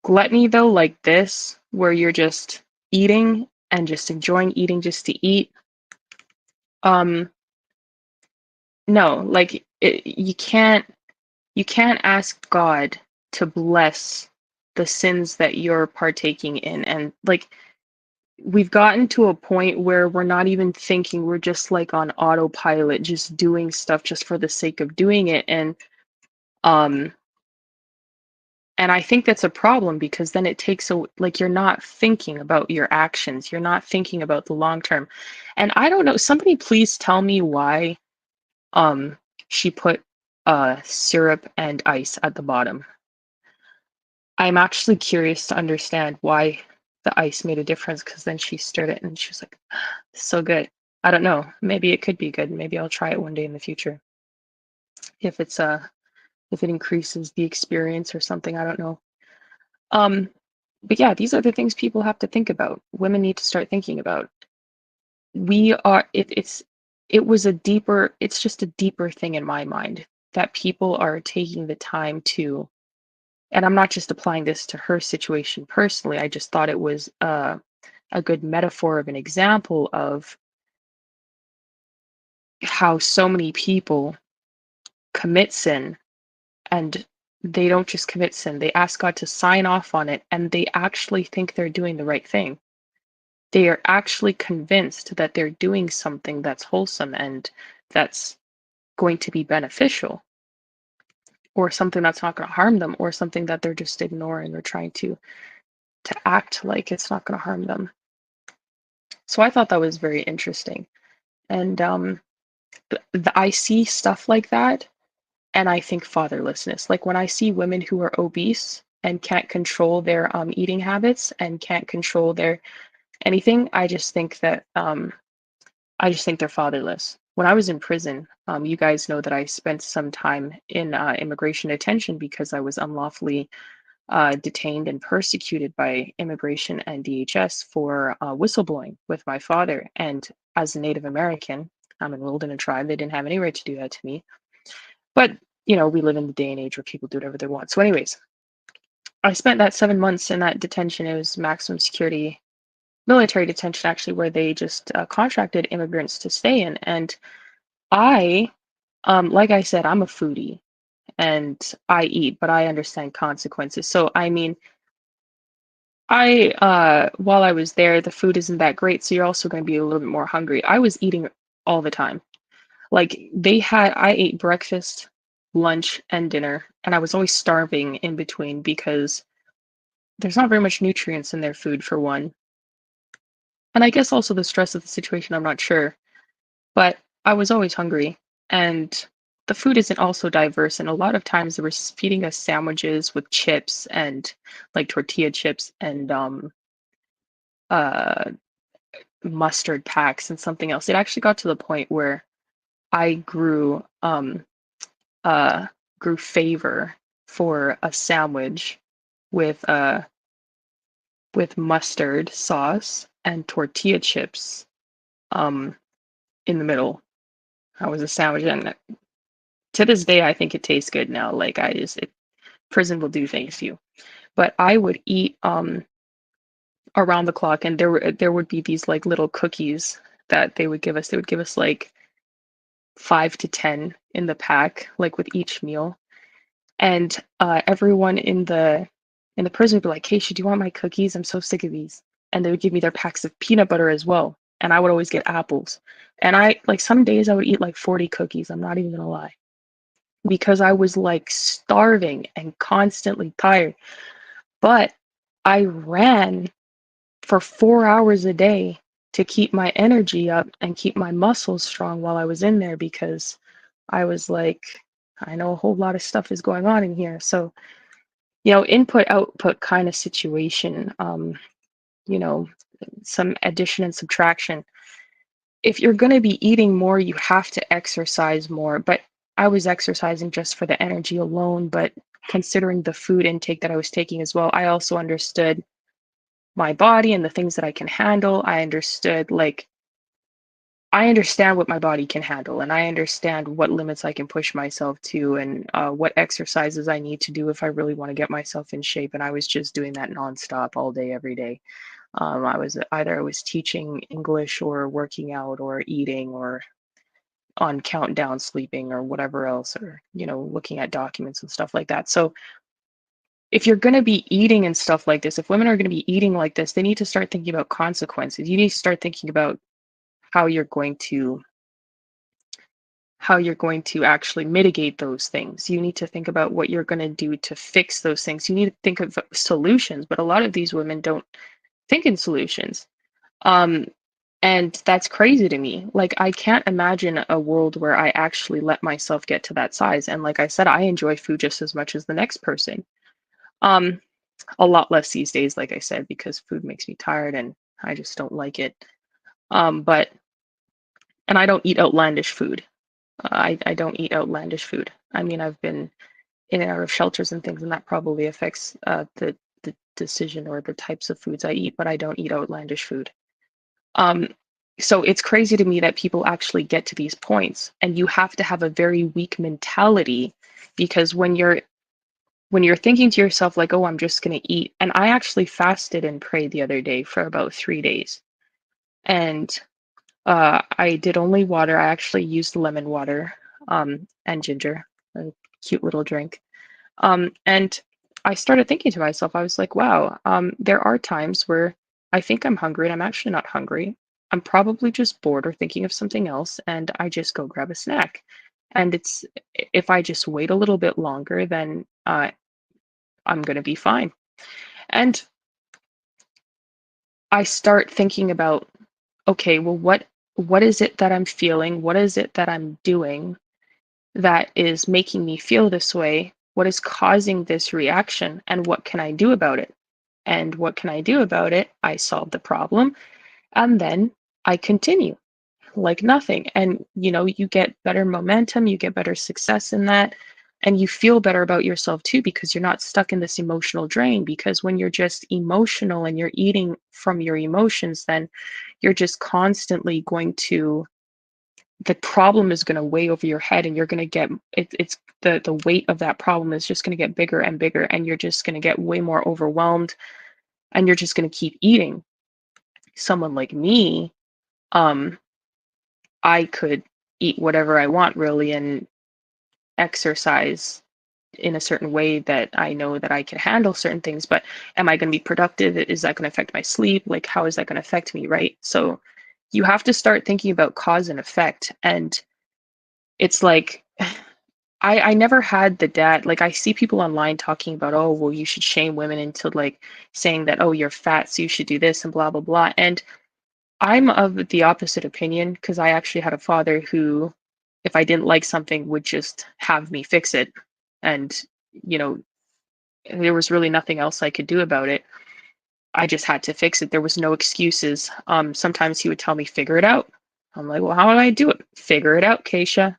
gluttony, though, like this, where you're just eating and just enjoying eating just to eat, um, no, like you can't ask God to bless the sins that you're partaking in. And like we've gotten to a point where we're not even thinking, we're just like on autopilot, just doing stuff just for the sake of doing it. Um and I think that's a problem because then it takes like you're not thinking about your actions. You're not thinking about the long term. And I don't know, somebody please tell me why um she put syrup and ice at the bottom. I'm actually curious to understand why the ice made a difference because then she stirred it and she was like, so good. I don't know. Maybe it could be good. Maybe I'll try it one day in the future. If if it increases the experience or something, I don't know. Um but yeah, these are the things people have to think about. Women need to start thinking about. it's just a deeper thing in my mind that people are taking the time to, and I'm not just applying this to her situation personally. I just thought it was a good metaphor of an example of how so many people commit sin, and they don't just commit sin, they ask God to sign off on it, and they actually think they're doing the right thing. They are actually convinced that they're doing something that's wholesome and that's going to be beneficial, or something that's not going to harm them, or something that they're just ignoring or trying to act like it's not going to harm them. So I thought that was very interesting. And I see stuff like that, and I think fatherlessness. Like when I see women who are obese and can't control their eating habits and can't control their anything, I just think they're fatherless. When I was in prison, you guys know that I spent some time in immigration detention because I was unlawfully detained and persecuted by immigration and DHS for whistleblowing with my father. And as a Native American, I'm enrolled in a tribe. They didn't have any right to do that to me. But, we live in the day and age where people do whatever they want. So, anyways, I spent that 7 months in that detention. It was maximum security military detention, actually, where they just contracted immigrants to stay in. And I, like I said, I'm a foodie and I eat, but I understand consequences. So, I mean, while I was there, the food isn't that great, so you're also going to be a little bit more hungry. I was eating all the time. Like I ate breakfast, lunch, and dinner, and I was always starving in between because there's not very much nutrients in their food, for one. And I guess also the stress of the situation, I'm not sure. But I was always hungry, and the food isn't also diverse. And a lot of times they were feeding us sandwiches with chips and like tortilla chips and uh mustard packs and something else. It actually got to the point where I uh grew favor for a sandwich with uh with mustard sauce and tortilla chips um in the middle. That was a sandwich, and to this day I think it tastes good now. Like prison will do things to you. But I would eat around the clock, and there would be these like little cookies that they would give us. They would give us like 5 to 10 in the pack, like with each meal. And everyone in the prison would be like, "Hey, do you want my cookies? I'm so sick of these." And they would give me their packs of peanut butter as well. And I would always get apples. And I like some days I would eat like 40 cookies. I'm not even gonna lie. Because I was like starving and constantly tired. But I ran for 4 hours a day to keep my energy up and keep my muscles strong while I was in there, because I was like, I know a whole lot of stuff is going on in here. So, input output kind of situation, you know, some addition and subtraction. If you're going to be eating more, you have to exercise more. But I was exercising just for the energy alone. But considering the food intake that I was taking as well, I also understood my body and the things that I can handle. I understand what my body can handle, and I understand what limits I can push myself to, and what exercises I need to do if I really want to get myself in shape. And I was just doing that nonstop all day, every day. I was teaching English or working out or eating or on countdown sleeping or whatever else, or looking at documents and stuff like that. So if you're going to be eating and stuff like this, if women are going to be eating like this, they need to start thinking about consequences. You need to start thinking about how you're going to actually mitigate those things. You need to think about what you're going to do to fix those things. You need to think of solutions, but a lot of these women don't think in solutions. And that's crazy to me. Like, I can't imagine a world where I actually let myself get to that size. And like I said, I enjoy food just as much as the next person. Um, a lot less these days, like I said, because food makes me tired and I just don't like it. But and I don't eat outlandish food. I don't eat outlandish food. I mean, I've been in and out of shelters and things, and that probably affects the decision or the types of foods I eat. But I don't eat outlandish food. Um, So it's crazy to me that people actually get to these points, and you have to have a very weak mentality, because when you're thinking to yourself like, oh, I'm just going to eat. And I actually fasted and prayed the other day for about 3 days. And I did only water. I actually used lemon water and ginger, a cute little drink. And I started thinking to myself, I was like, wow, there are times where I think I'm hungry and I'm actually not hungry. I'm probably just bored or thinking of something else, and I just go grab a snack. And it's if I just wait a little bit longer, then I'm going to be fine. And I start thinking about, okay, well, what is it that I'm feeling? What is it that I'm doing that is making me feel this way? What is causing this reaction? And what can I do about it? And what can I do about it? I solve the problem, and then I continue like nothing. And you get better momentum, you get better success in that, and you feel better about yourself too, because you're not stuck in this emotional drain. Because when you're just emotional and you're eating from your emotions, then you're just constantly going to the problem is going to weigh over your head, and you're going to get it's the weight of that problem is just going to get bigger and bigger, and you're just going to get way more overwhelmed, and you're just going to keep eating. Someone like me, um I could eat whatever I want really, and exercise in a certain way that I know that I can handle certain things, but am I going to be productive? Is that going to affect my sleep? Like, how is that going to affect me, right? So you have to start thinking about cause and effect. And it's like, I never had the dad, like I see people online talking about, oh, well, you should shame women into like saying that, oh, you're fat, so you should do this and blah, blah, blah. And I'm of the opposite opinion, because I actually had a father who, if I didn't like something, would just have me fix it. And, you know, there was really nothing else I could do about it. I just had to fix it. There was no excuses. Sometimes he would tell me, figure it out. I'm like, well, how do I do it? Figure it out, Keisha.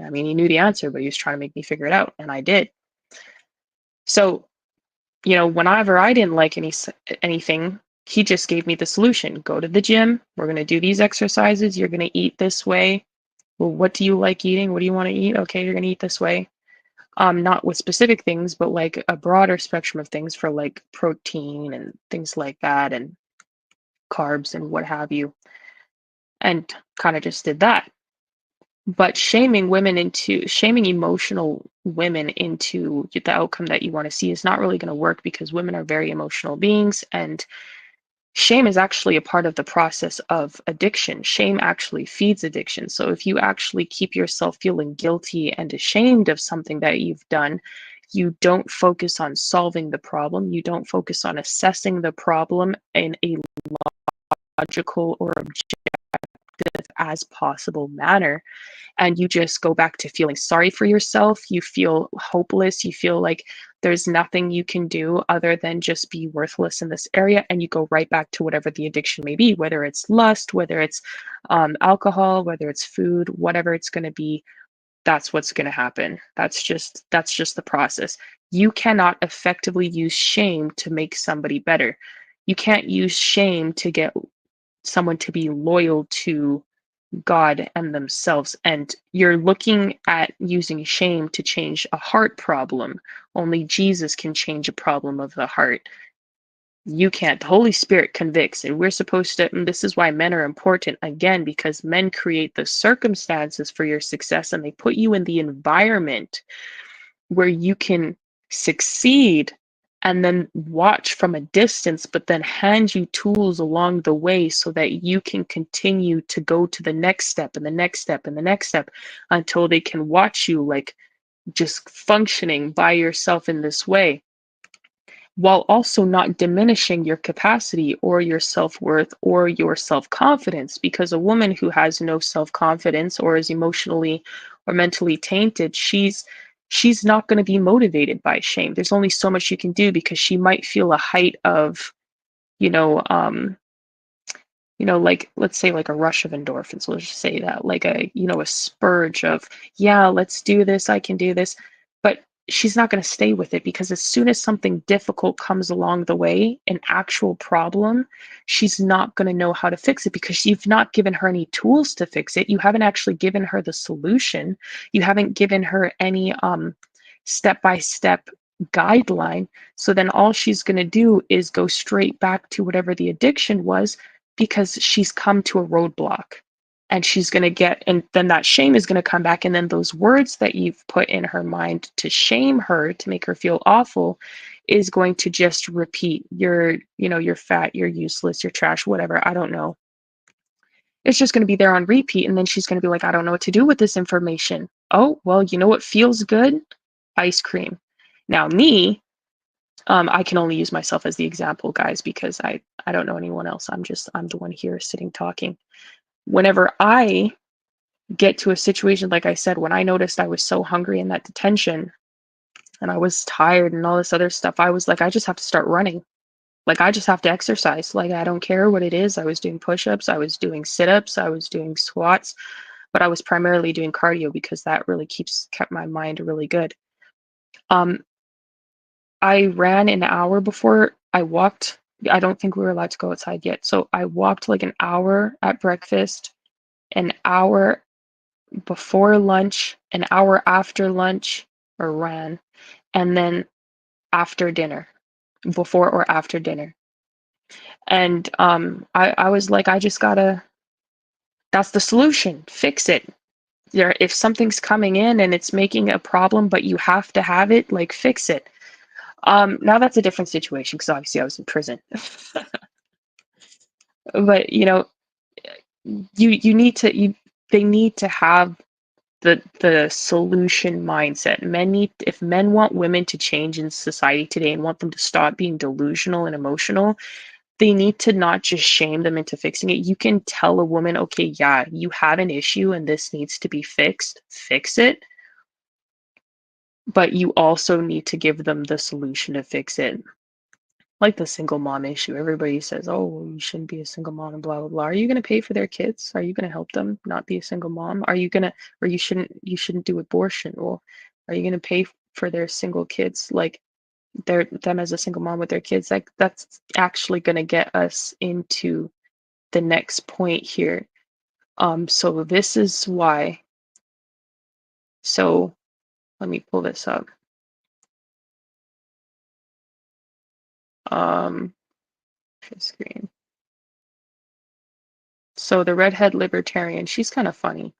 I mean, he knew the answer, but he was trying to make me figure it out, and I did. So, whenever I didn't like anything, he just gave me the solution. Go to the gym. We're going to do these exercises. You're going to eat this way. Well, what do you like eating? What do you want to eat? Okay, you're going to eat this way. Not with specific things, but like a broader spectrum of things for like protein and things like that, and carbs and what have you. And kind of just did that. But shaming emotional women into the outcome that you want to see is not really going to work, because women are very emotional beings, and shame is actually a part of the process of addiction. Shame actually feeds addiction. So if you actually keep yourself feeling guilty and ashamed of something that you've done, you don't focus on solving the problem. You don't focus on assessing the problem in a logical or objective as possible manner. And you just go back to feeling sorry for yourself. You feel hopeless. You feel like there's nothing you can do other than just be worthless in this area. And you go right back to whatever the addiction may be, whether it's lust, whether it's alcohol, whether it's food, whatever it's going to be. That's what's going to happen. That's just the process. You cannot effectively use shame to make somebody better. You can't use shame to get someone to be loyal to God and themselves. And you're looking at using shame to change a heart problem. Only Jesus can change a problem of the heart. You can't. The Holy Spirit convicts, and we're supposed to. And this is why men are important, again, because men create the circumstances for your success, and they put you in the environment where you can succeed, and then watch from a distance, but then hand you tools along the way so that you can continue to go to the next step and the next step and the next step, until they can watch you like just functioning by yourself in this way, while also not diminishing your capacity or your self-worth or your self-confidence. Because a woman who has no self-confidence, or is emotionally or mentally tainted, she's not going to be motivated by shame. There's only so much you can do, because she might feel a height of, you know um like, let's say, like a rush of endorphins. Let's just say that, like a spurge of, yeah, let's do this, I can do this. But she's not going to stay with it, because as soon as something difficult comes along the way, an actual problem, she's not going to know how to fix it, because you've not given her any tools to fix it. You haven't actually given her the solution. You haven't given her any step-by-step guideline. So then all she's going to do is go straight back to whatever the addiction was, because she's come to a roadblock. And she's going to get, and then that shame is going to come back. And then those words that you've put in her mind to shame her, to make her feel awful, is going to just repeat. You're fat, you're useless, you're trash, whatever. I don't know. It's just going to be there on repeat. And then she's going to be like, I don't know what to do with this information. Oh, well, you know what feels good? Ice cream. Now me, I can only use myself as the example, guys, because I don't know anyone else. I'm the one here sitting talking. Whenever I get to a situation, like I said, when I noticed I was so hungry in that detention and I was tired and all this other stuff, I was like, I just have to start running. Like, I just have to exercise. Like, I don't care what it is. I was doing push-ups, I was doing sit-ups, I was doing squats, but I was primarily doing cardio because that really kept my mind really good. I ran an hour before I walked. I don't think we were allowed to go outside yet. So I walked like an hour at breakfast, an hour before lunch, an hour after lunch, or ran, and then after dinner, before or after dinner. And I was like, I just gotta, that's the solution. Fix it. If something's coming in and it's making a problem, but you have to have it, like, fix it. Now that's a different situation, because obviously I was in prison. But they need to have the solution mindset. If men want women to change in society today and want them to stop being delusional and emotional, they need to not just shame them into fixing it. You can tell a woman, okay, yeah, you have an issue and this needs to be fixed, fix it. But you also need to give them the solution to fix it. Like the single mom issue. Everybody says, oh, well, you shouldn't be a single mom and blah, blah, blah. Are you going to pay for their kids? Are you going to help them not be a single mom? Or you shouldn't do abortion? Well, are you going to pay for their single kids? Like, them as a single mom with their kids? Like, that's actually going to get us into the next point here. So this is why. So let me pull this up. Screen. So the redhead libertarian, she's kind of funny.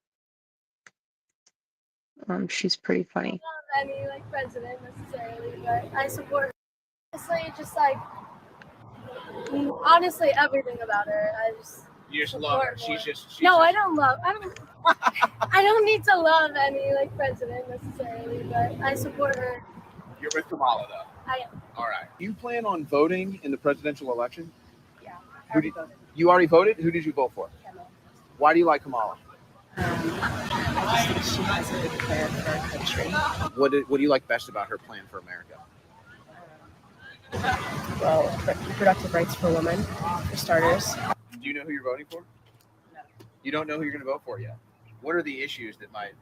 She's pretty funny. Not any like president necessarily, but I support honestly just like honestly everything about her. I just love her. I don't love. I don't need to love any like president necessarily, but I support her. You're with Kamala, though. I am. All right. Do you plan on voting in the presidential election? Yeah. I already voted. You already voted? Who did you vote for? Kamala. Why do you like Kamala? I just think she has a good plan for our country. What do you like best about her plan for America? Well, reproductive rights for women, for starters. Do you know who you're voting for? No. You don't know who you're going to vote for yet? What are the issues that might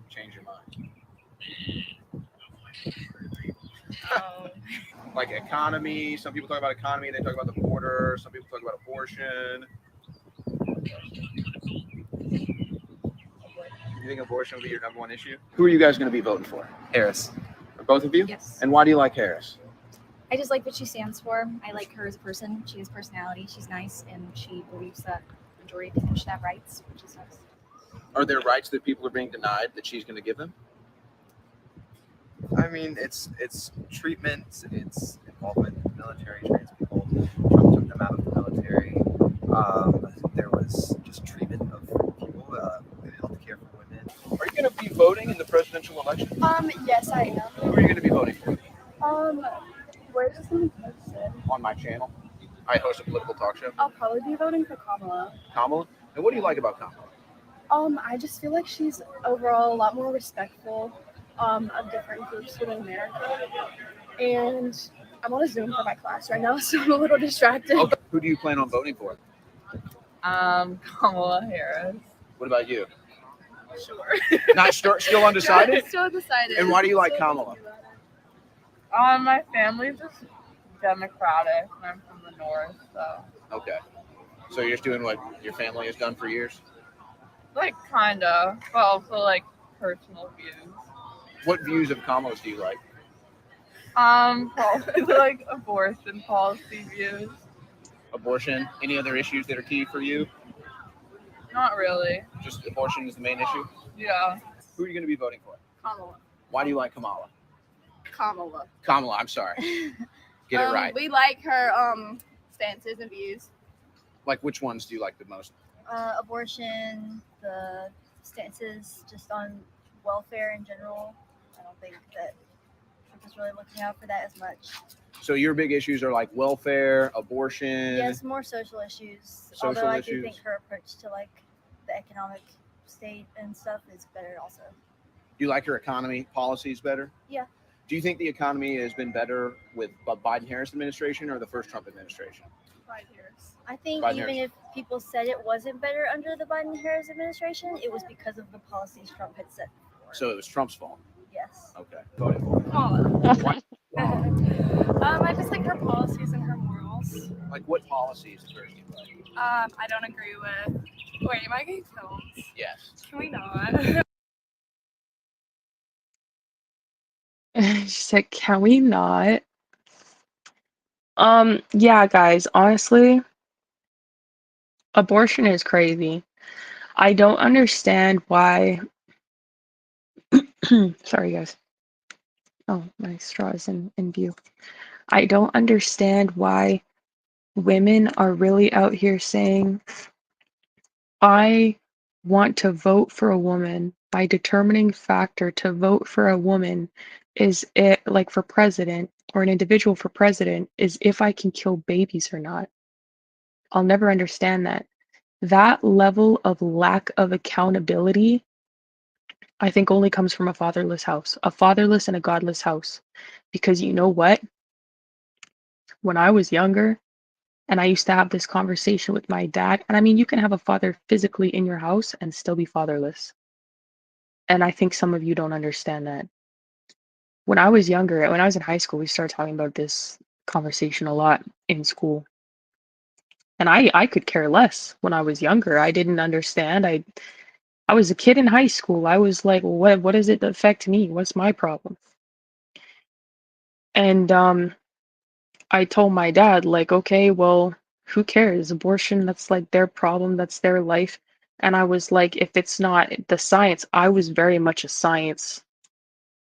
change your mind? Like economy. Some people talk about economy. They talk about the border. Some people talk about abortion. You think abortion will be your number one issue? Who are you guys going to be voting for? Harris. Both of you? Yes. And why do you like Harris? I just like what she stands for. I like her as a person. She has personality. She's nice, and she believes that the majority of people should have rights, which is nice. Are there rights that people are being denied that she's going to give them? I mean, it's treatment, it's involvement in the military, trans people. Trump took them out of the military. There was just treatment of people, healthcare for women. Are you going to be voting in the presidential election? Yes, I am. Who are you going to be voting for? Where does something posted? On my channel. I host a political talk show. I'll probably be voting for Kamala. Kamala? And what do you like about Kamala? I just feel like she's overall a lot more respectful of different groups within America. And I'm on a Zoom for my class right now, so I'm a little distracted. Okay. Who do you plan on voting for? Kamala Harris. What about you? Sure. Not sure, still undecided? Still undecided. And why do you like Kamala? My family's just Democratic, and I'm from the north, so Okay. So you're just doing what your family has done for years? like kinda, but also like personal views. What views of Kamala's do you like? Probably like abortion policy views. Abortion? Any other issues that are key for you? Not really. Just abortion is the main issue? Yeah. Who are you going to be voting for? Kamala. Why do you like Kamala? Kamala. I'm sorry. Get it right. We like her stances and views. Like, which ones do you like the most? Abortion, the stances just on welfare in general. I don't think that Trump is really looking out for that as much. So your big issues are like welfare, abortion. Yes, more social issues. Social Although I issues. do think her approach to like the economic state and stuff is better also. Do you like her economy policies better? Yeah. Do you think the economy has been better with the Biden-Harris administration or the first Trump administration? I think Biden-Harris. even if people said it wasn't better under the Biden-Harris administration, it was because of the policies Trump had set before. So it was Trump's fault. Yes. Okay. Voting for her. Kamala. I just like her policies and her morals. Like what policies of hers do you like? I don't agree with. Wait, am I getting filmed? Yes. Can we not? She said, "Can we not?" Yeah, guys, honestly, abortion is crazy. I don't understand why. Sorry, guys. Oh, my straw is in view. I don't understand why women are really out here saying, I want to vote for a woman. My determining factor to vote for a woman is it, like for president or an individual for president, is if I can kill babies or not. I'll never understand that. That level of lack of accountability, I think, only comes from a fatherless house, a fatherless and a godless house. Because you know what? When I was younger, and I used to have this conversation with my dad, and I mean, you can have a father physically in your house and still be fatherless. And I think some of you don't understand that. When I was younger, when I was in high school, we started talking about this conversation a lot in school. And I could care less when I was younger. I didn't understand. I was a kid in high school. I was like, what does it affect me? What's my problem? And I told my dad, like, okay, well, who cares? Abortion, that's like their problem, that's their life. And I was like, if it's not the science, I was very much a science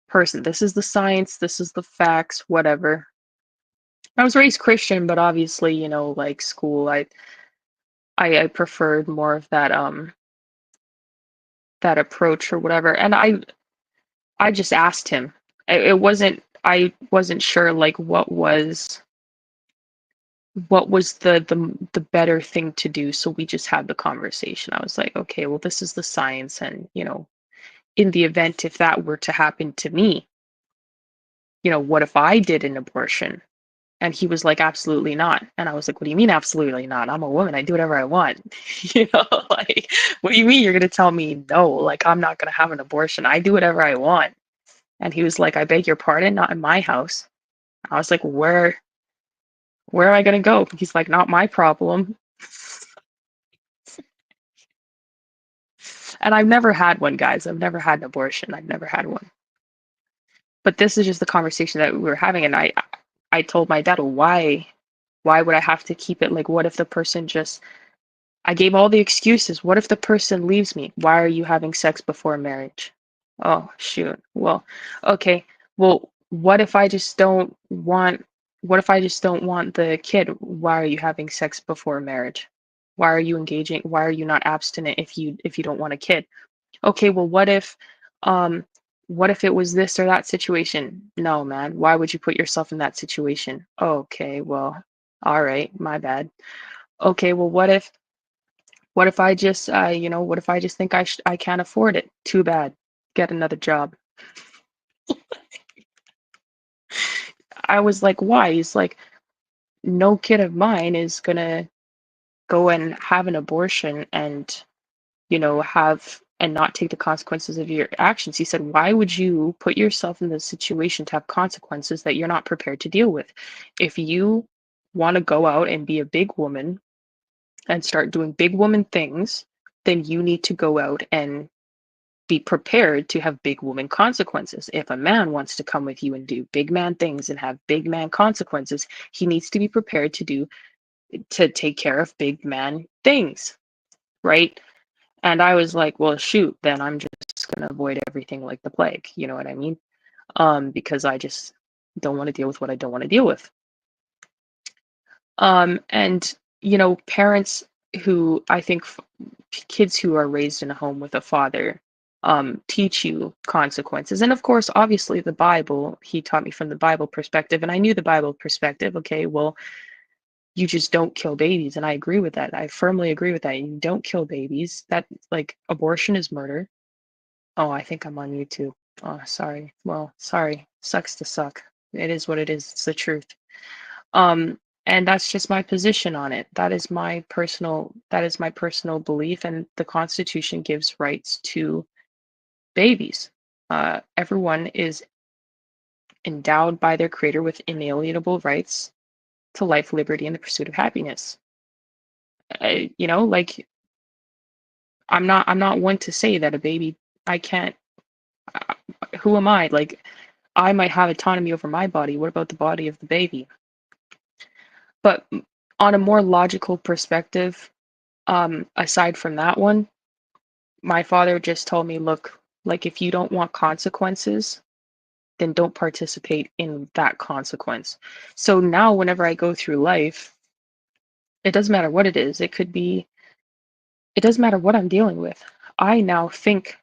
person. This is the science, this is the facts, whatever. I was raised Christian, but obviously, you know, like school, I preferred more of that approach or whatever. And I just asked him. I wasn't sure like what was the better thing to do, so we just had the conversation. I was like, okay, well, this is the science, and you know, in the event if that were to happen to me, you know, what if I did an abortion? And he was like, absolutely not. And I was like, what do you mean absolutely not? I'm a woman, I do whatever I want. You know, like, what do you mean you're gonna tell me no? Like, I'm not gonna have an abortion, I do whatever I want. And he was like, I beg your pardon, not in my house. I was like, where am I gonna go? He's like, not my problem. And I've never had one, guys. I've never had an abortion. I've never had one. But this is just the conversation that we were having, and I told my dad, why would I have to keep it? Like, what if the person just, I gave all the excuses. What if the person leaves me? Why are you having sex before marriage? Oh, shoot. Well, okay. Well, what if I just don't want the kid? Why are you having sex before marriage? Why are you engaging? Why are you not abstinent if you don't want a kid? Okay, well, um what if it was this or that situation? No, man. Why would you put yourself in that situation? Okay, well, all right, my bad. Okay, well, what if I just what if I just think I can't afford it? Too bad. Get another job. I was like, why? He's like, no kid of mine is gonna go and have an abortion and, you know, have and not take the consequences of your actions. He said, why would you put yourself in this situation to have consequences that you're not prepared to deal with? If you want to go out and be a big woman and start doing big woman things, then you need to go out and be prepared to have big woman consequences. If a man wants to come with you and do big man things and have big man consequences, he needs to be prepared to take care of big man things, right? And I was like, well, shoot, then I'm just going to avoid everything like the plague. You know what I mean? Because I just don't want to deal with what I don't want to deal with. And, parents who I think kids who are raised in a home with a father teach you consequences. And of course, obviously, the Bible, he taught me from the Bible perspective, and I knew the Bible perspective. Okay, well, you just don't kill babies. And I agree with that. I firmly agree with that. You don't kill babies. That, like, abortion is murder. Oh, I think I'm on YouTube. Oh, sorry. Well, sorry. Sucks to suck. It is what it is. It's the truth. Um, and that's just my position on it. That is my personal belief, and the Constitution gives rights to babies. Everyone is endowed by their creator with inalienable rights to life, liberty, and the pursuit of happiness. Like, I'm not one to say that a baby, I can't. uh, who am I? Like, I might have autonomy over my body. What about the body of the baby? But on a more logical perspective, aside from that one, my father just told me, look, like, if you don't want consequences, then don't participate in that consequence. So now, whenever I go through life, it doesn't matter what it is. It doesn't matter what I'm dealing with. I now think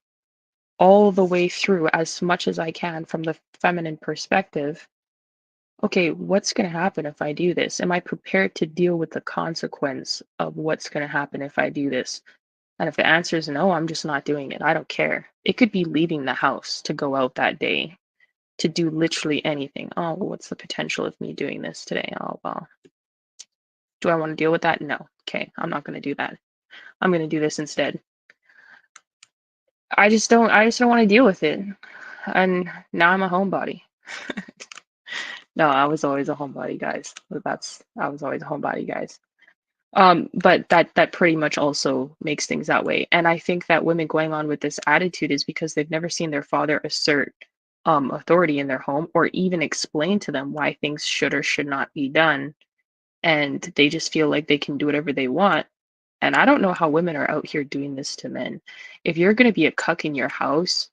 all the way through as much as I can from the feminine perspective. Okay, what's going to happen if I do this? Am I prepared to deal with the consequence of what's going to happen if I do this? And if the answer is no, I'm just not doing it. I don't care. It could be leaving the house to go out that day to do literally anything. Oh, well, what's the potential of me doing this today? Oh, well, do I want to deal with that? No. Okay, I'm not going to do that. I'm going to do this instead. I just don't want to deal with it. And now I'm a homebody. No, I was always a homebody, guys. I was always a homebody, guys. But that pretty much also makes things that way. And I think that women going on with this attitude is because they've never seen their father assert authority in their home or even explain to them why things should or should not be done. And they just feel like they can do whatever they want. And I don't know how women are out here doing this to men. If you're going to be a cuck in your house,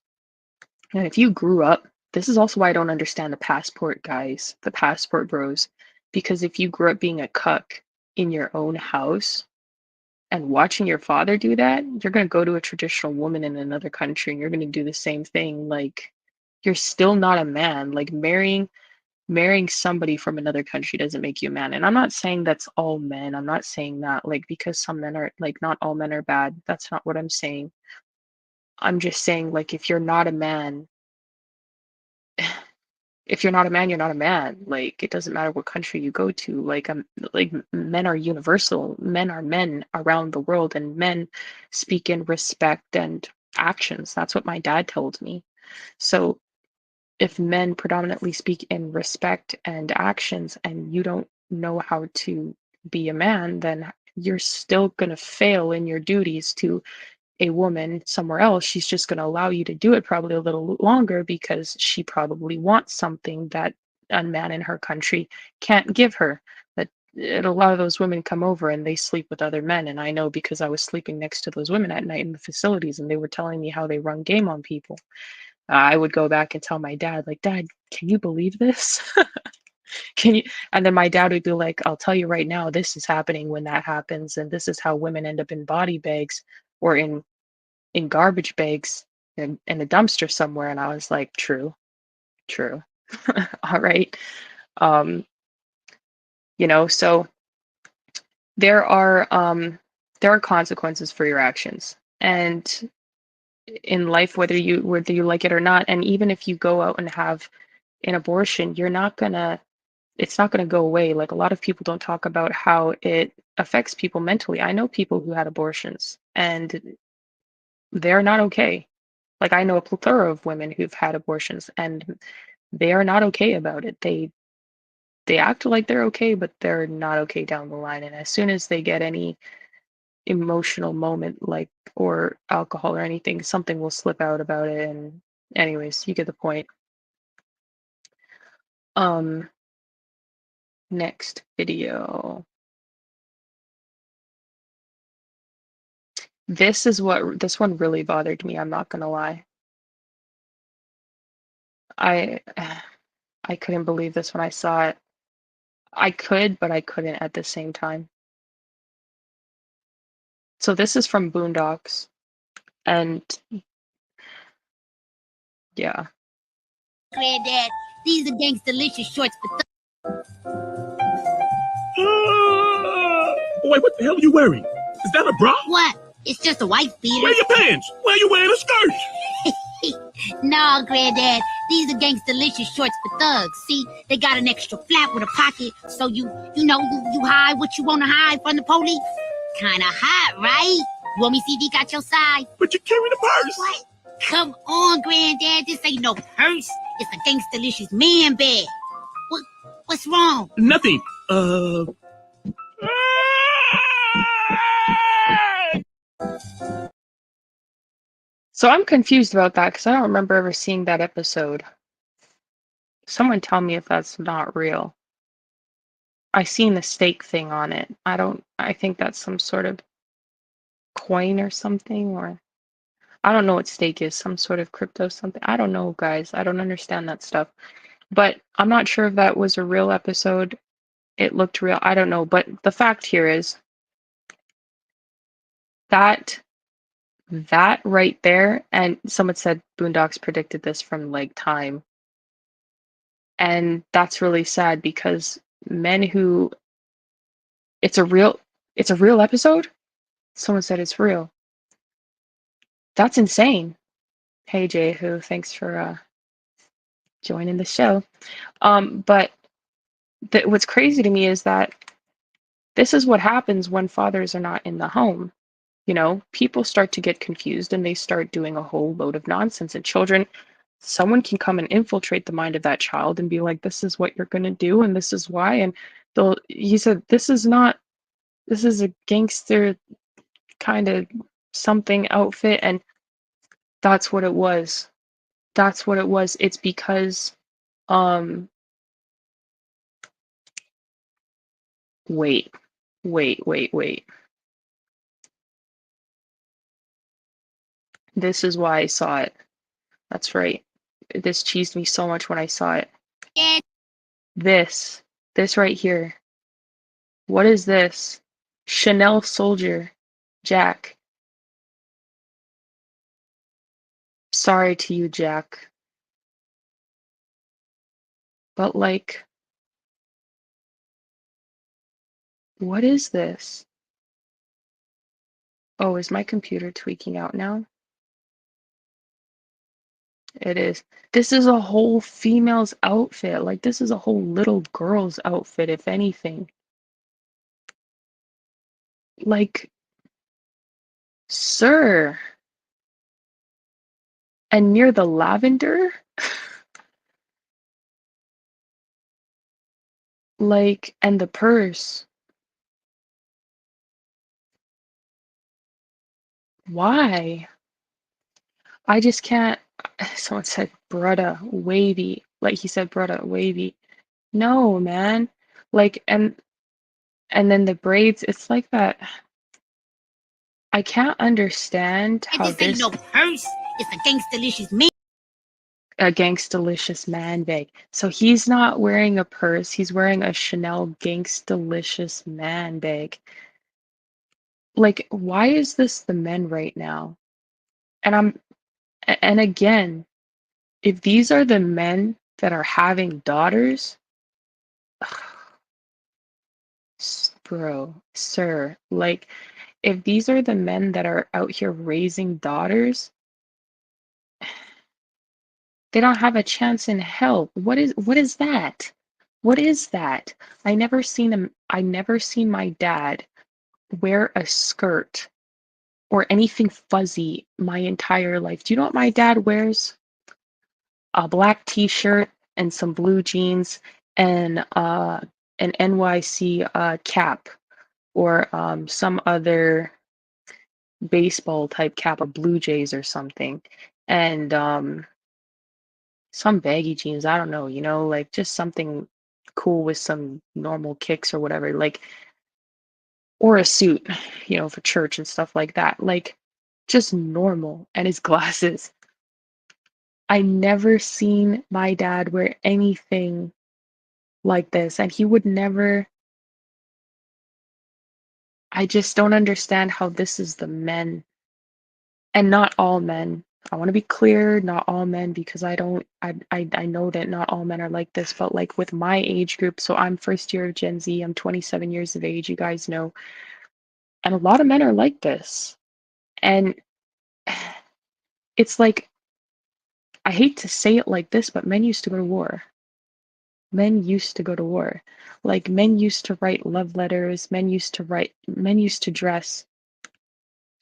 and if you grew up, this is also why I don't understand the passport guys, the passport bros, because if you grew up being a cuck in your own house and watching your father do that, you're going to go to a traditional woman in another country and you're going to do the same thing. Like, you're still not a man. Like, marrying somebody from another country doesn't make you a man. And I'm not saying that's all men. I'm not saying that, like, because some men are, like, not all men are bad. That's not what I'm saying. I'm just saying, like, if you're not a man, you're not a man. Like, it doesn't matter what country you go to. Like, men are universal. Men are men around the world, and men speak in respect and actions. That's what my dad told me. So if men predominantly speak in respect and actions, and you don't know how to be a man, then you're still going to fail in your duties to a woman somewhere else. She's just going to allow you to do it probably a little longer because she probably wants something that a man in her country can't give her. That a lot of those women come over and they sleep with other men. And I know because I was sleeping next to those women at night in the facilities and they were telling me how they run game on people. I would go back and tell my dad, like, Dad, can you believe this? Can you? And then my dad would be like, I'll tell you right now, this is happening when that happens. And this is how women end up in body bags or in garbage bags in a dumpster somewhere. And I was like, true. All right. Um, so there are consequences for your actions. And in life, whether you like it or not, and even if you go out and have an abortion, it's not gonna go away. Like, a lot of people don't talk about how it affects people mentally. I know people who had abortions, and they're not okay. Like I know a plethora of women who've had abortions and they are not okay about it. They act like they're okay, but they're not okay down the line. And as soon as they get any emotional moment, like or alcohol or anything, something will slip out about it. And anyways, you get the point. Next video. This one really bothered me, I'm not gonna lie. I couldn't believe this when I saw it. I could, but I couldn't at the same time. So this is from Boondocks, and yeah. Granddad, these are gangsta-licious shorts for Wait, what the hell are you wearing? Is that a bra? What? It's just a wife beater. Wear your pants. Why are you wearing a skirt? No, Granddad, these are gangsta-licious shorts for thugs. See, they got an extra flap with a pocket, so you hide what you want to hide from the police. Kinda hot, right? You want me to see if he got your side? But you carry the purse. What? Come on, Granddad, this ain't no purse. It's a gangsta-licious man bag. What's wrong? Nothing. So I'm confused about that because I don't remember ever seeing that episode. Someone tell me if that's not real. I seen the stake thing on it. I think that's some sort of coin or something, or I don't know what stake is, some sort of crypto something. I don't know, guys. I don't understand that stuff. But I'm not sure if that was a real episode. It looked real. I don't know. But the fact here is that right there, and someone said Boondocks predicted this from like time. And that's really sad because men who it's a real episode? Someone said it's real. That's insane. Hey Jehu, thanks for joining the show. But what's crazy to me is that this is what happens when fathers are not in the home. You know, people start to get confused and they start doing a whole load of nonsense. And children, someone can come and infiltrate the mind of that child and be like, this is what you're going to do and this is why. And he said, this is a gangster kind of something outfit. And that's what it was. That's what it was. It's because, wait. This is why I saw it. That's right. This cheesed me so much when I saw it. This right here. What is this? Chanel Soldier. Jack. Sorry to you, Jack. But like, what is this? Oh, is my computer tweaking out now? It is. This is a whole female's outfit. Like, this is a whole little girl's outfit, if anything. Like, sir. And near the lavender? Like, and the purse. Why? I just can't. Someone said, brudda, wavy. Like he said, brudda, wavy. No, man. Like, and then the braids, it's like that. I can't understand how this ain't no purse. It's a gangsta-licious man. A gangsta-licious man bag. So he's not wearing a purse. He's wearing a Chanel gangsta-licious man bag. Like, why is this the men right now? And again, if these are the men that are having daughters, bro, sir, like, if these are the men that are out here raising daughters, they don't have a chance in hell. What is that? What is that? I never seen my dad wear a skirt or anything fuzzy my entire life. Do you know what my dad wears? A black t-shirt and some blue jeans and an NYC cap or some other baseball type cap or Blue Jays or something. And some baggy jeans, I don't know, like just something cool with some normal kicks or whatever, like or a suit, for church and stuff like that. Like just normal and his glasses. I never seen my dad wear anything like this and he would never. I just don't understand how this is the men and not all men. I want to be clear, not all men, because I know that not all men are like this, but like with my age group, so I'm first year of Gen Z, I'm 27 years of age, you guys know, and a lot of men are like this. And it's like, I hate to say it like this, but men used to go to war. Men used to go to war. Like men used to write love letters, men used to dress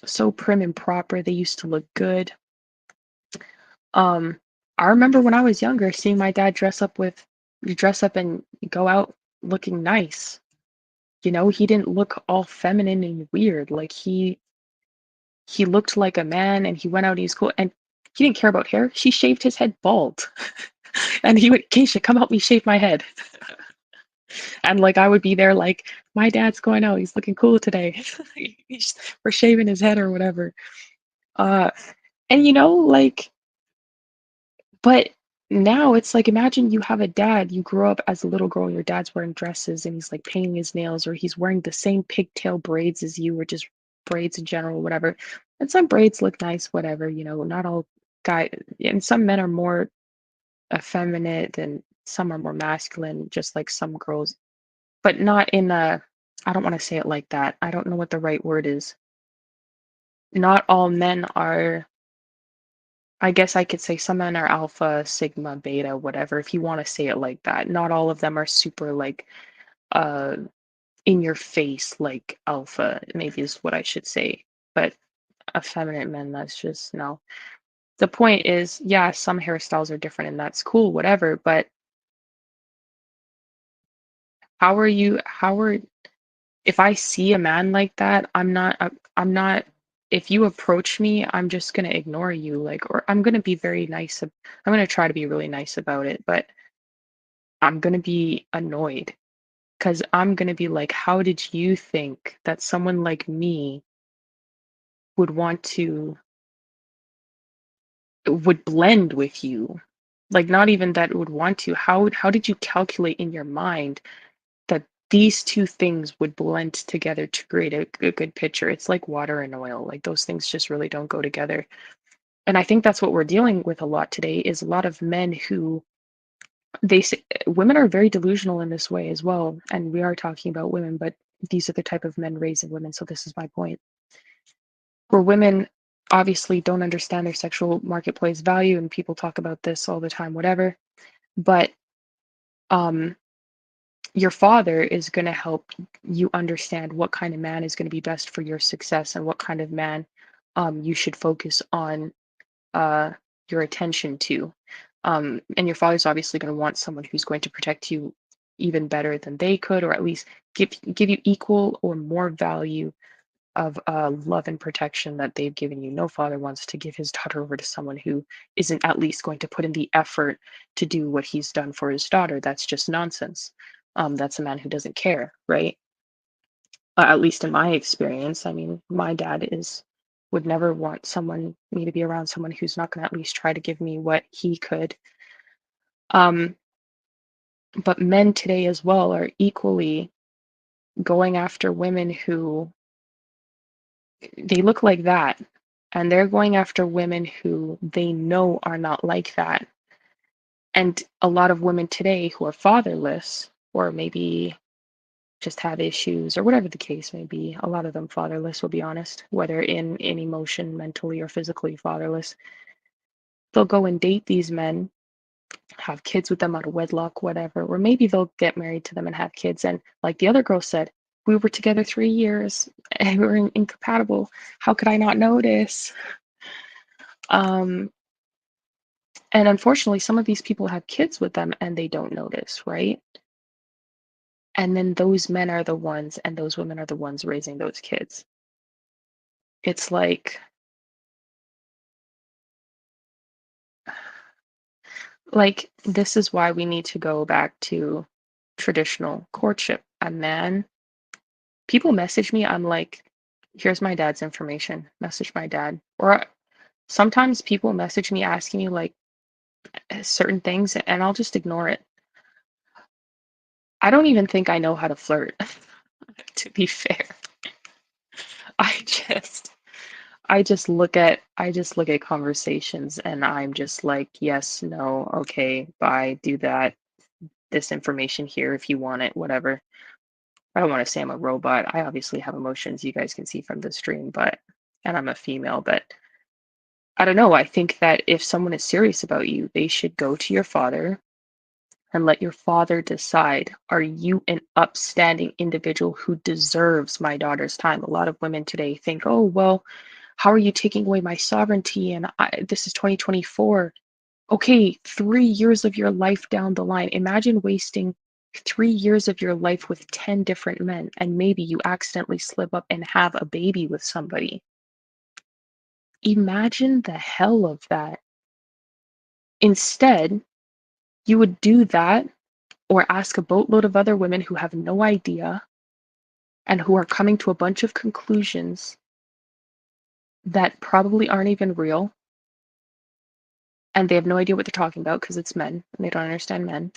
so prim and proper, they used to look good. Um, I remember when I was younger seeing my dad dress up and go out looking nice. He didn't look all feminine and weird. Like he looked like a man and he went out and he's cool and he didn't care about hair. She shaved his head bald. And he would, Keisha, come help me shave my head. And like I would be there like, my dad's going out, he's looking cool today. We're shaving his head or whatever. Uh and like but now it's like imagine you have a dad, you grew up as a little girl, your dad's wearing dresses and he's like painting his nails or he's wearing the same pigtail braids as you or just braids in general, whatever. And some braids look nice, whatever, not all guy and some men are more effeminate and some are more masculine, just like some girls, but not in a I don't want to say it like that. I don't know what the right word is. Not all men are I guess I could say some men are alpha, sigma, beta, whatever, if you want to say it like that. Not all of them are super like uh in your face like alpha, maybe is what I should say. But effeminate men, that's just no. The point is, yeah, some hairstyles are different and that's cool, whatever, but how are if I see a man like that, I'm not if you approach me, I'm just gonna ignore you, like, or I'm gonna be very nice. I'm gonna try to be really nice about it, but I'm gonna be annoyed because I'm gonna be like, how did you think that someone like me would want to would blend with you? Like, not even that would want to. How did you calculate in your mind that these two things would blend together to create a good picture? It's like water and oil. Like those things just really don't go together. And I think that's what we're dealing with a lot today is a lot of men who women are very delusional in this way as well. And we are talking about women, but these are the type of men raising women. So this is my point. Where women obviously don't understand their sexual marketplace value, and people talk about this all the time, whatever. But um your father is going to help you understand what kind of man is going to be best for your success and what kind of man you should focus on uh, your attention to. And your father's obviously going to want someone who's going to protect you even better than they could, or at least give you equal or more value of love and protection that they've given you. No father wants to give his daughter over to someone who isn't at least going to put in the effort to do what he's done for his daughter. That's just nonsense. That's a man who doesn't care, right? At least in my experience. I mean, my dad would never want me to be around someone who's not going to at least try to give me what he could. Um, but men today as well are equally going after women who they look like that, and they're going after women who they know are not like that. And a lot of women today who are fatherless or maybe just have issues or whatever the case may be, a lot of them fatherless, we'll be honest, whether in emotion, mentally, or physically fatherless, they'll go and date these men, have kids with them out of wedlock, whatever, or maybe they'll get married to them and have kids. And like the other girl said, We were together 3 years and we were incompatible. How could I not notice? Um, and unfortunately, some of these people have kids with them and they don't notice, right? And then those men are the ones and those women are the ones raising those kids. It's like this is why we need to go back to traditional courtship. A man, people message me, I'm like, here's my dad's information. Message my dad. Or sometimes people message me asking me like certain things and I'll just ignore it. I don't even think I know how to flirt, to be fair. I just I just look at conversations and I'm just like, yes, no, okay, bye, do that. This information here if you want it, whatever. I don't want to say I'm a robot. I obviously have emotions, you guys can see from the stream, and I'm a female, but I don't know. I think that if someone is serious about you, they should go to your father and let your father decide, are you an upstanding individual who deserves my daughter's time? A lot of women today think, oh, well, how are you taking away my sovereignty? And this is 2024. Okay, 3 years of your life down the line. Imagine wasting 3 years of your life with 10 different men, and maybe you accidentally slip up and have a baby with somebody. Imagine the hell of that. Instead, you would do that or ask a boatload of other women who have no idea and who are coming to a bunch of conclusions that probably aren't even real, and they have no idea what they're talking about because it's men and they don't understand men,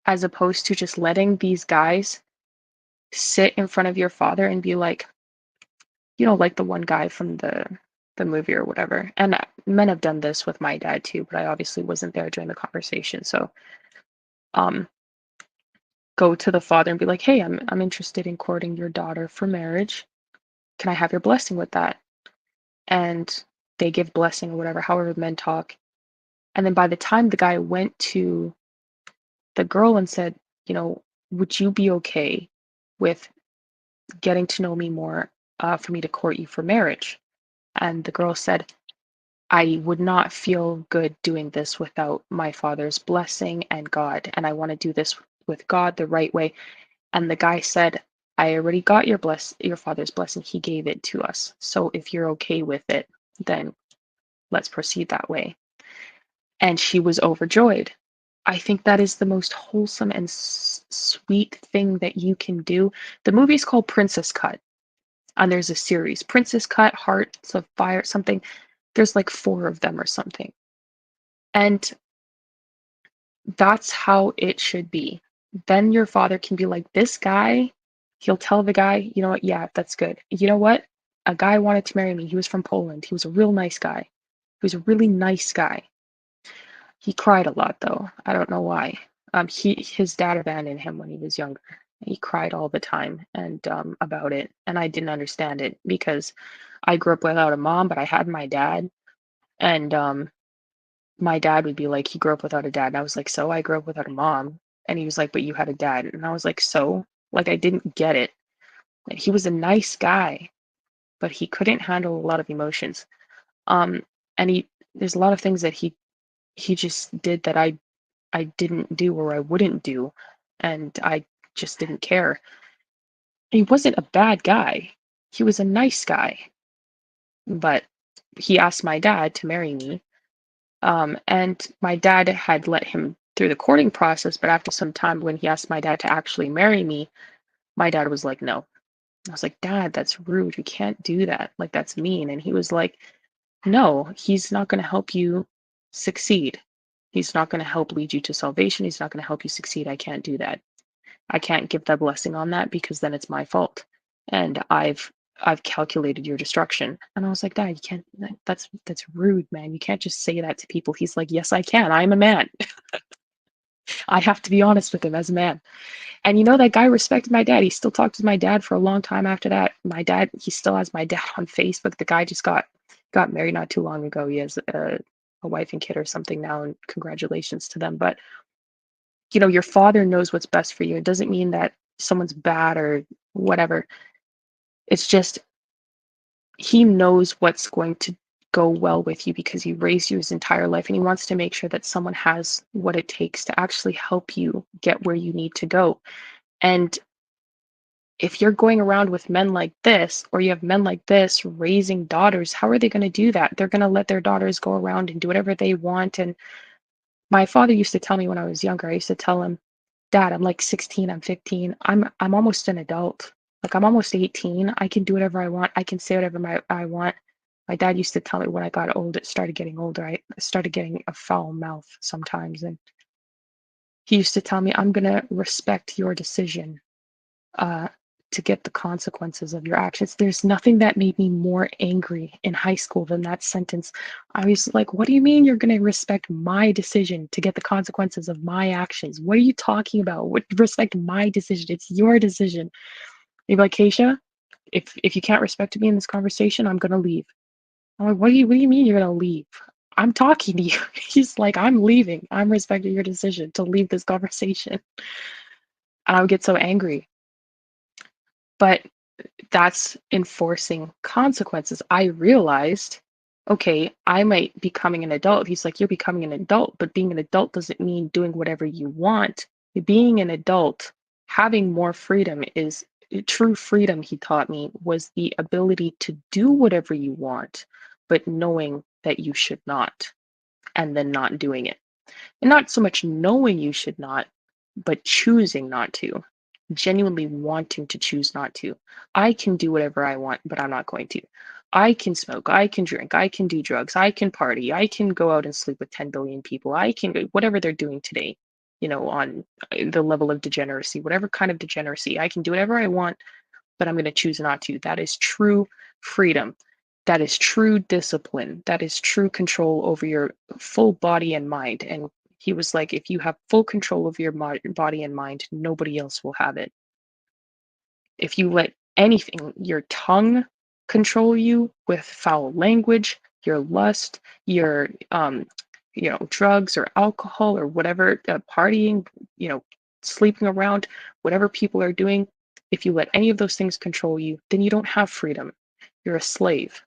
as opposed to just letting these guys sit in front of your father and be like, like the one guy from the movie or whatever. And men have done this with my dad too, but I obviously wasn't there during the conversation. So, um, go to the father and be like, "Hey, I'm interested in courting your daughter for marriage. Can I have your blessing with that?" And they give blessing or whatever, however men talk. And then by the time the guy went to the girl and said, "Would you be okay with getting to know me more, for me to court you for marriage?" And the girl said, "I would not feel good doing this without my father's blessing and God, and I want to do this with God the right way." And the guy said, "I already got your father's blessing. He gave it to us. So if you're okay with it, then let's proceed that way." And she was overjoyed. I think that is the most wholesome and sweet thing that you can do. The movie's called Princess Cut, and there's a series, Princess Cut, Hearts of Fire, something. There's like 4 of them or something. And that's how it should be. Then your father can be like, this guy, he'll tell the guy, you know what, yeah, that's good. You know what? A guy wanted to marry me. He was from Poland. He was a real nice guy. He was a really nice guy. He cried a lot though. I don't know why. His dad abandoned him when he was younger. He cried all the time and about it. And I didn't understand it because I grew up without a mom, but I had my dad. And my dad would be like, he grew up without a dad. And I was like, so I grew up without a mom. And he was like, but you had a dad. And I was like, so? Like, I didn't get it. Like, he was a nice guy, but he couldn't handle a lot of emotions. Um, and there's a lot of things that he just did that I didn't do or I wouldn't do. And I just didn't care. He wasn't a bad guy. He was a nice guy. But he asked my dad to marry me. And my dad had let him through the courting process, but after some time, when he asked my dad to actually marry me, my dad was like, no. I was like, Dad, that's rude. You can't do that. Like, that's mean. And he was like, no, he's not going to help you succeed. He's not going to help lead you to salvation. He's not going to help you succeed. I can't do that. I can't give that blessing on that because then it's my fault. And I've calculated your destruction. And I was like, Dad, you can't, that's rude, man. You can't just say that to people. He's like, yes, I can. I'm a man. I have to be honest with him as a man. And that guy respected my dad. He still talked to my dad for a long time after that. My dad, he still has my dad on Facebook. The guy just got married not too long ago. He has a wife and kid or something now, and congratulations to them. But your father knows what's best for you. It doesn't mean that someone's bad or whatever. It's just he knows what's going to go well with you because he raised you his entire life, and he wants to make sure that someone has what it takes to actually help you get where you need to go. And if you're going around with men like this, or you have men like this raising daughters, how are they going to do that? They're going to let their daughters go around and do whatever they want. And my father used to tell me when I was younger, I used to tell him, Dad, I'm like 16, I'm 15, I'm almost an adult. Like I'm almost 18. I can do whatever I want. I can say whatever I want. My dad used to tell me when I got old, it started getting older, I started getting a foul mouth sometimes. And he used to tell me, I'm gonna respect your decision uh, to get the consequences of your actions. There's nothing that made me more angry in high school than that sentence. I was like, what do you mean you're going to respect my decision to get the consequences of my actions? What are you talking about? What respect my decision? It's your decision. You'd be like, Keisha, if you can't respect me in this conversation, I'm going to leave. I'm like, what do you mean you're going to leave? I'm talking to you. He's like, I'm leaving. I'm respecting your decision to leave this conversation. And I would get so angry. But that's enforcing consequences. I realized, okay, I might be becoming an adult. He's like, you're becoming an adult, but being an adult doesn't mean doing whatever you want. Being an adult, having more freedom is true freedom, he taught me, was the ability to do whatever you want, but knowing that you should not, and then not doing it. And not so much knowing you should not, but choosing not to, genuinely wanting to choose not to. I can do whatever I want, but I'm not going to. I can smoke, I can drink, I can do drugs, I can party, I can go out and sleep with 10 billion people, I can whatever they're doing today, on the level of degeneracy, whatever kind of degeneracy, I can do whatever I want, but I'm going to choose not to. That is true freedom. That is true discipline. That is true control over your full body and mind. And he was like, if you have full control of your body and mind, nobody else will have it. If you let anything, your tongue control you with foul language, your lust, your drugs or alcohol or whatever, partying, sleeping around, whatever people are doing, if you let any of those things control you, then you don't have freedom. You're a slave.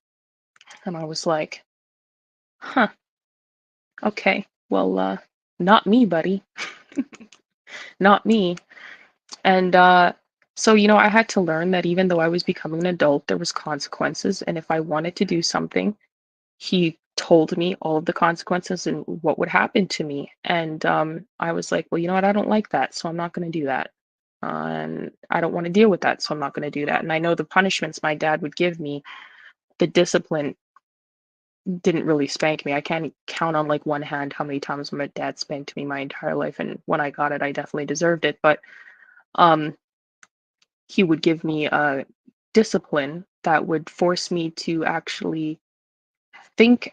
And I was like, huh, okay, well, not me, buddy. Not me. And so, I had to learn that even though I was becoming an adult, there was consequences. And if I wanted to do something, he told me all of the consequences and what would happen to me. And I was like, well, you know what? I don't like that, so I'm not going to do that. And I don't want to deal with that, so I'm not going to do that. And I know the punishments my dad would give me, the discipline didn't really spank me. I can't count on like one hand how many times my dad spanked me my entire life. And when I got it, I definitely deserved it. But um, he would give me a discipline that would force me to actually think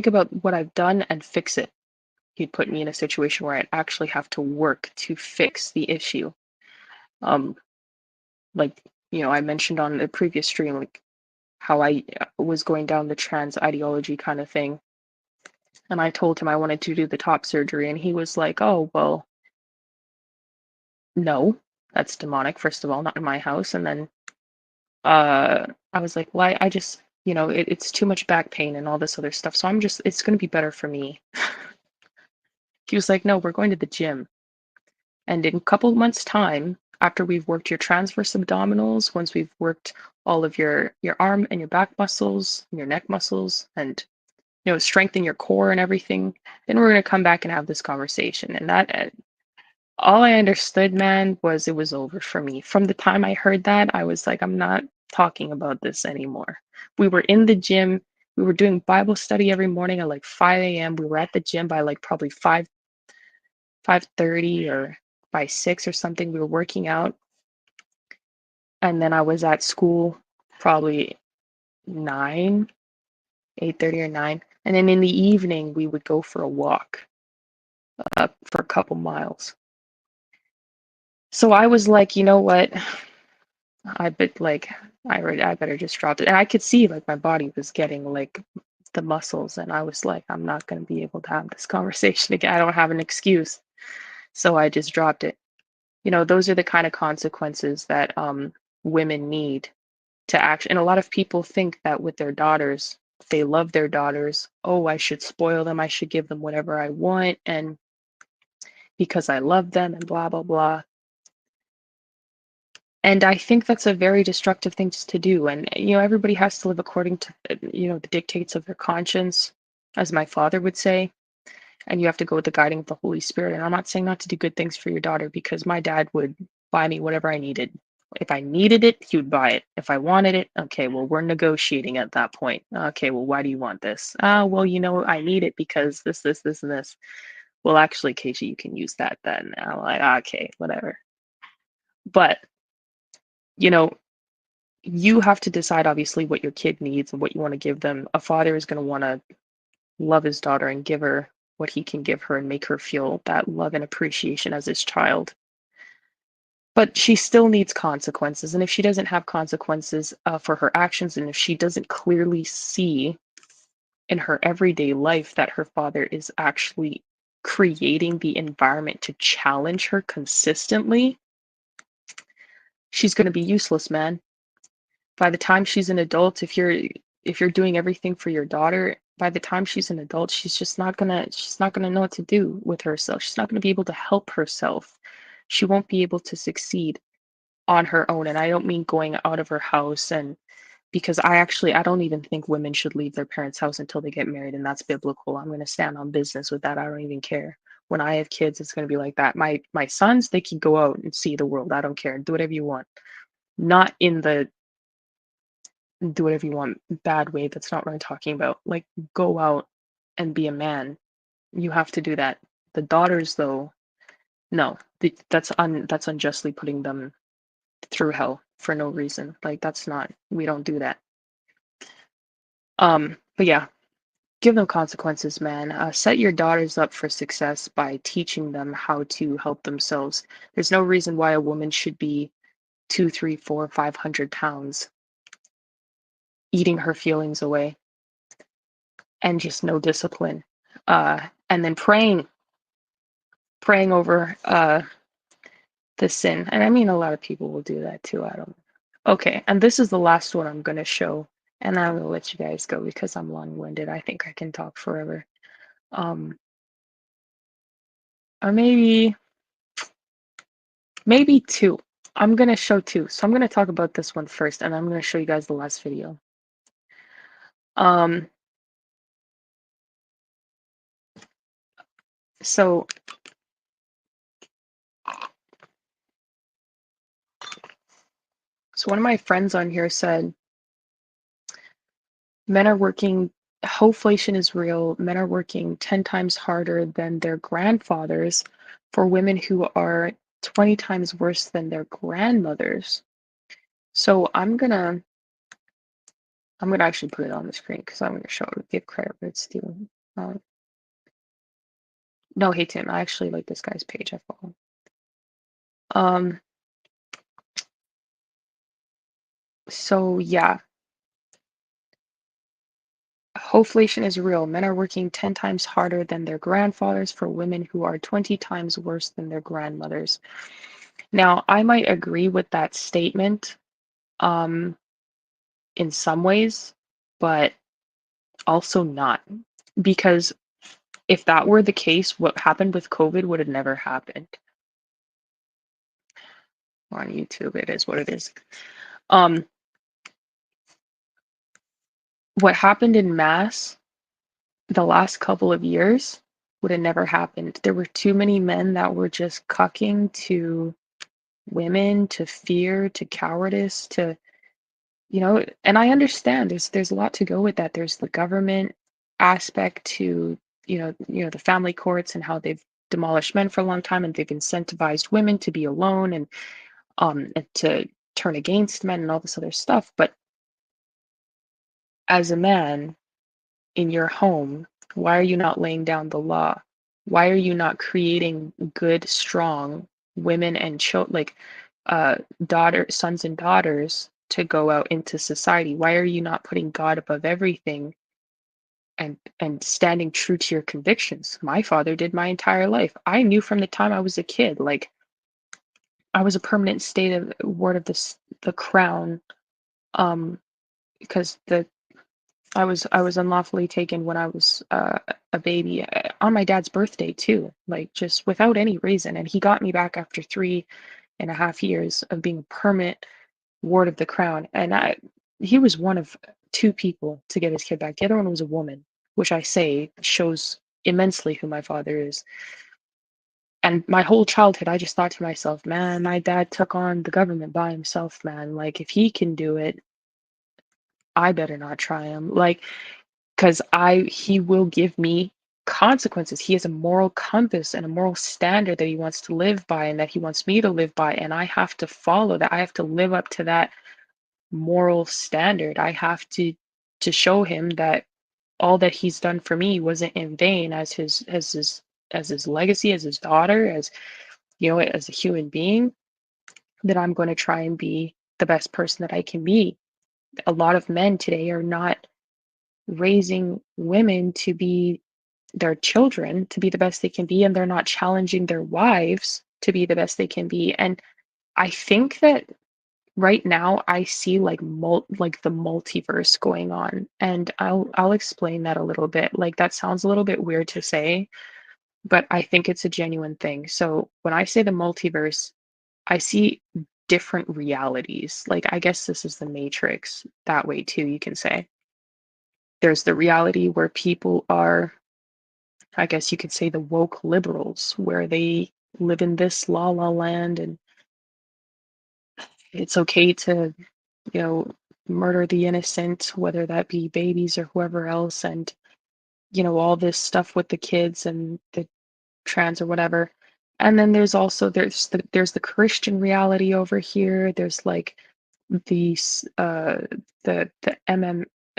about what I've done and fix it. He'd put me in a situation where I'd actually have to work to fix the issue. Um, like, I mentioned on the previous stream, like how I was going down the trans ideology kind of thing. And I told him I wanted to do the top surgery, and he was like, oh, well, no, that's demonic, first of all, not in my house. And then I was like, well, I just, it's too much back pain and all this other stuff. So it's going to be better for me. He was like, no, we're going to the gym. And in a couple of months' time, after we've worked your transverse abdominals, once we've worked all of your arm and your back muscles, and your neck muscles, and strengthen your core and everything, then we're going to come back and have this conversation. And that all I understood, man, was it was over for me. From the time I heard that, I was like, I'm not talking about this anymore. We were in the gym. We were doing Bible study every morning at like 5 a.m. We were at the gym by like probably 5:30 or by 6 or something. We were working out. And then I was at school probably 8:30 or 9. And then in the evening, we would go for a walk for a couple miles. So I was like, you know what? I better just drop it. And I could see like my body was getting like the muscles, and I was like, I'm not going to be able to have this conversation again. I don't have an excuse. So I just dropped it. those are the kind of consequences that women need to act. And a lot of people think that with their daughters, they love their daughters. Oh, I should spoil them. I should give them whatever I want. And because I love them and blah, blah, blah. And I think that's a very destructive thing to do. And, everybody has to live according to, the dictates of their conscience, as my father would say. And you have to go with the guiding of the Holy Spirit. And I'm not saying not to do good things for your daughter, because my dad would buy me whatever I needed. If I needed it, he would buy it. If I wanted it, okay, well, we're negotiating at that point. Okay, well, why do you want this? Well, I need it because this, and this. Well, actually, Kayshia, you can use that then. I'm like, okay, whatever. But, you have to decide, obviously, what your kid needs and what you want to give them. A father is going to want to love his daughter and give her what he can give her and make her feel that love and appreciation as his child. But she still needs consequences. And if she doesn't have consequences for her actions, and if she doesn't clearly see in her everyday life that her father is actually creating the environment to challenge her consistently, she's going to be useless, man. By the time she's an adult, if you're doing everything for your daughter, by the time she's an adult, she's not gonna know what to do with herself. She's not gonna be able to help herself. She won't be able to succeed on her own. And I don't mean going out of her house, and because I don't even think women should leave their parents' house until they get married, and that's biblical. I'm gonna stand on business with that. I don't even care. When I have kids, it's gonna be like that. My sons, they can go out and see the world. I don't care. Do whatever you want. Not in the do whatever you want bad way. That's not what I'm talking about. Like, go out and be a man. You have to do that. The daughters, though, no, that's unjustly putting them through hell for no reason. Like, we don't do that. But yeah, give them consequences, man. Set your daughters up for success by teaching them how to help themselves. There's no reason why a woman should be 2, 3, 4, 500 pounds eating her feelings away and just no discipline. And then praying over the sin. And I mean, a lot of people will do that too. I don't know. Okay, and this is the last one I'm going to show. And I'm going to let you guys go because I'm long-winded. I think I can talk forever. Or maybe two. I'm going to show two. So I'm going to talk about this one first, and I'm going to show you guys the last video. So one of my friends on here said, men are working, hoflation is real. Men are working 10 times harder than their grandfathers for women who are 20 times worse than their grandmothers. So I'm gonna actually put it on the screen because I'm gonna show it, give credit where it's due. No, hey Tim, I actually like this guy's page. I follow. So yeah. Hoflation is real. Men are working 10 times harder than their grandfathers for women who are 20 times worse than their grandmothers. Now, I might agree with that statement in some ways, but also not. Because if that were the case, what happened with COVID would have never happened. On YouTube, it is what it is. What happened in mass the last couple of years would have never happened. There were too many men that were just cucking to women, to fear, to cowardice, to and I understand there's a lot to go with that. There's the government aspect to the family courts and how they've demolished men for a long time, and they've incentivized women to be alone and to turn against men and all this other stuff. But as a man in your home, why are you not laying down the law? Why are you not creating good, strong women and sons and daughters to go out into society? Why are you not putting God above everything and standing true to your convictions? My father did my entire life. I knew from the time I was a kid, like, I was a permanent state of ward of the crown, because I was unlawfully taken when I was a baby, on my dad's birthday too, like just without any reason, and he got me back after 3.5 years of being a permanent ward of the crown, and he was one of two people to get his kid back. The other one was a woman, which I say shows immensely who my father is. And my whole childhood, I just thought to myself, man, my dad took on the government by himself, man. Like, if he can do it, I better not try him. Like, because he will give me consequences. He has a moral compass and a moral standard that he wants to live by and that he wants me to live by. And I have to follow that. I have to live up to that moral standard. I have to show him that all that he's done for me wasn't in vain as his legacy, as his daughter, as as a human being, that I'm going to try and be the best person that I can be. A lot of men today are not raising women to be their children, to be the best they can be, and they're not challenging their wives to be the best they can be. And I think that right now I see like like the multiverse going on, and I'll explain that a little bit. Like, that sounds a little bit weird to say, but I think it's a genuine thing. So when I say the multiverse, I see different realities. Like, I guess this is the Matrix that way too, you can say. There's the reality where people are, I guess you could say, the woke liberals, where they live in this la la land and it's okay to, you know, murder the innocent, whether that be babies or whoever else, and, all this stuff with the kids and the trans or whatever. And then there's also there's the Christian reality over here. There's like the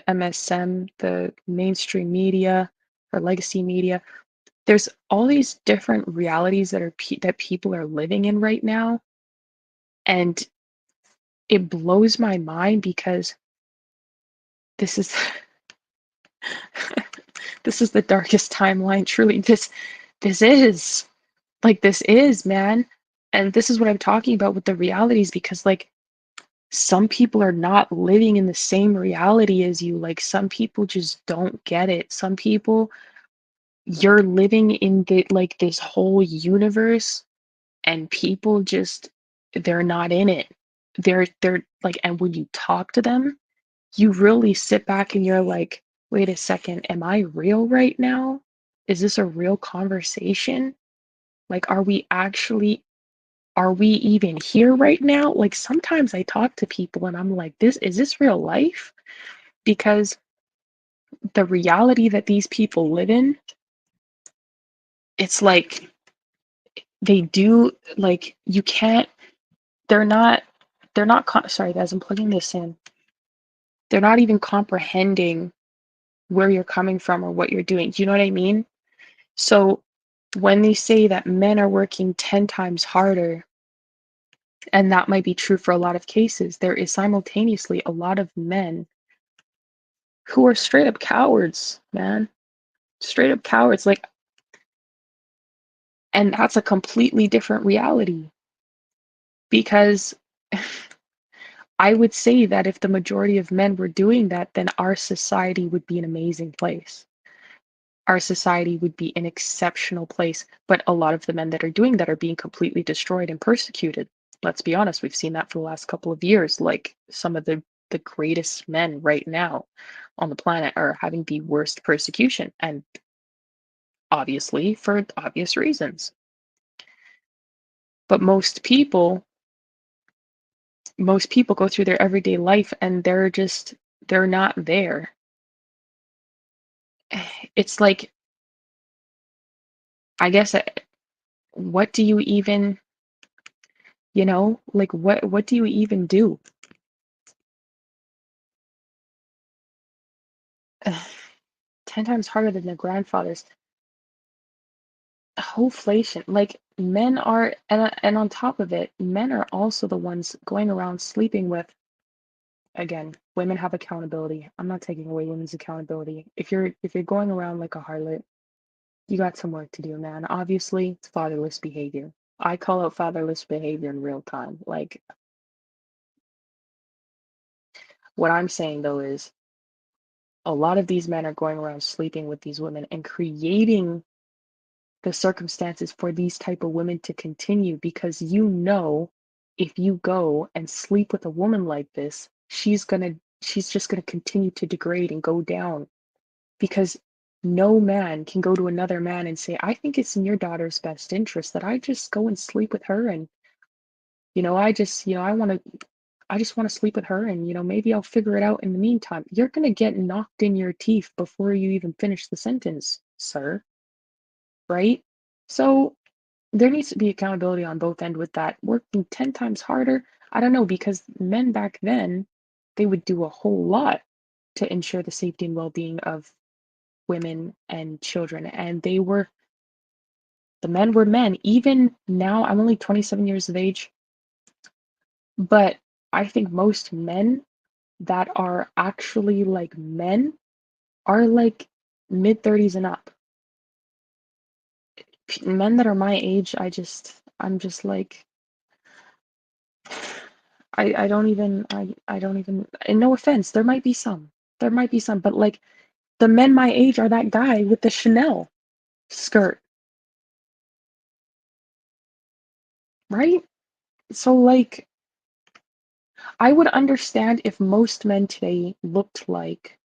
MSM, the mainstream media or legacy media. There's all these different realities that that people are living in right now, and it blows my mind because this is this is the darkest timeline. Truly, this is this is, man. And this is what I'm talking about with the realities, because like some people are not living in the same reality as you. Like, some people just don't get it. Some people, you're living in this whole universe, and people just, they're not in it. They're like, and when you talk to them, you really sit back and you're like, wait a second, am I real right now? Is this a real conversation? Like, are we even here right now? Like, sometimes I talk to people and I'm like, is this real life? Because the reality that these people live in, it's like they do, like, you can't, they're not, sorry guys, I'm plugging this in. They're not even comprehending where you're coming from or what you're doing. Do you know what I mean? So when they say that men are working 10 times harder, and that might be true for a lot of cases, there is simultaneously a lot of men who are straight up cowards, man. Straight up cowards. Like, and that's a completely different reality, because I would say that if the majority of men were doing that, then our society would be an amazing place. Our society would be an exceptional place. But a lot of the men that are doing that are being completely destroyed and persecuted. Let's be honest, we've seen that for the last couple of years. Like, some of the greatest men right now on the planet are having the worst persecution, and obviously for obvious reasons. But most people go through their everyday life and they're not there. It's like, I guess, what do you even, like, what do you even do? 10 times harder than their grandfathers. Wholeflation. Like, men are, and on top of it, men are also the ones going around sleeping with, again, women have accountability. I'm not taking away women's accountability. If you're going around like a harlot, you got some work to do, man. Obviously, it's fatherless behavior. I call out fatherless behavior in real time. Like, what I'm saying though is a lot of these men are going around sleeping with these women and creating the circumstances for these type of women to continue, because if you go and sleep with a woman like this, she's just gonna continue to degrade and go down, because no man can go to another man and say, I think it's in your daughter's best interest that I just go and sleep with her, and I just want to sleep with her, and maybe I'll figure it out in the meantime. You're gonna get knocked in your teeth before you even finish the sentence, sir. Right? So there needs to be accountability on both ends with that. Working 10 times harder, I don't know, because men back then, they would do a whole lot to ensure the safety and well-being of women and children. And the men were men. Even now, I'm only 27 years of age, but I think most men that are actually like men are like mid 30s and up. Men that are my age, I'm just like, I don't even, and no offense, there might be some, but like the men my age are that guy with the Chanel skirt, right? So like, I would understand if most men today looked like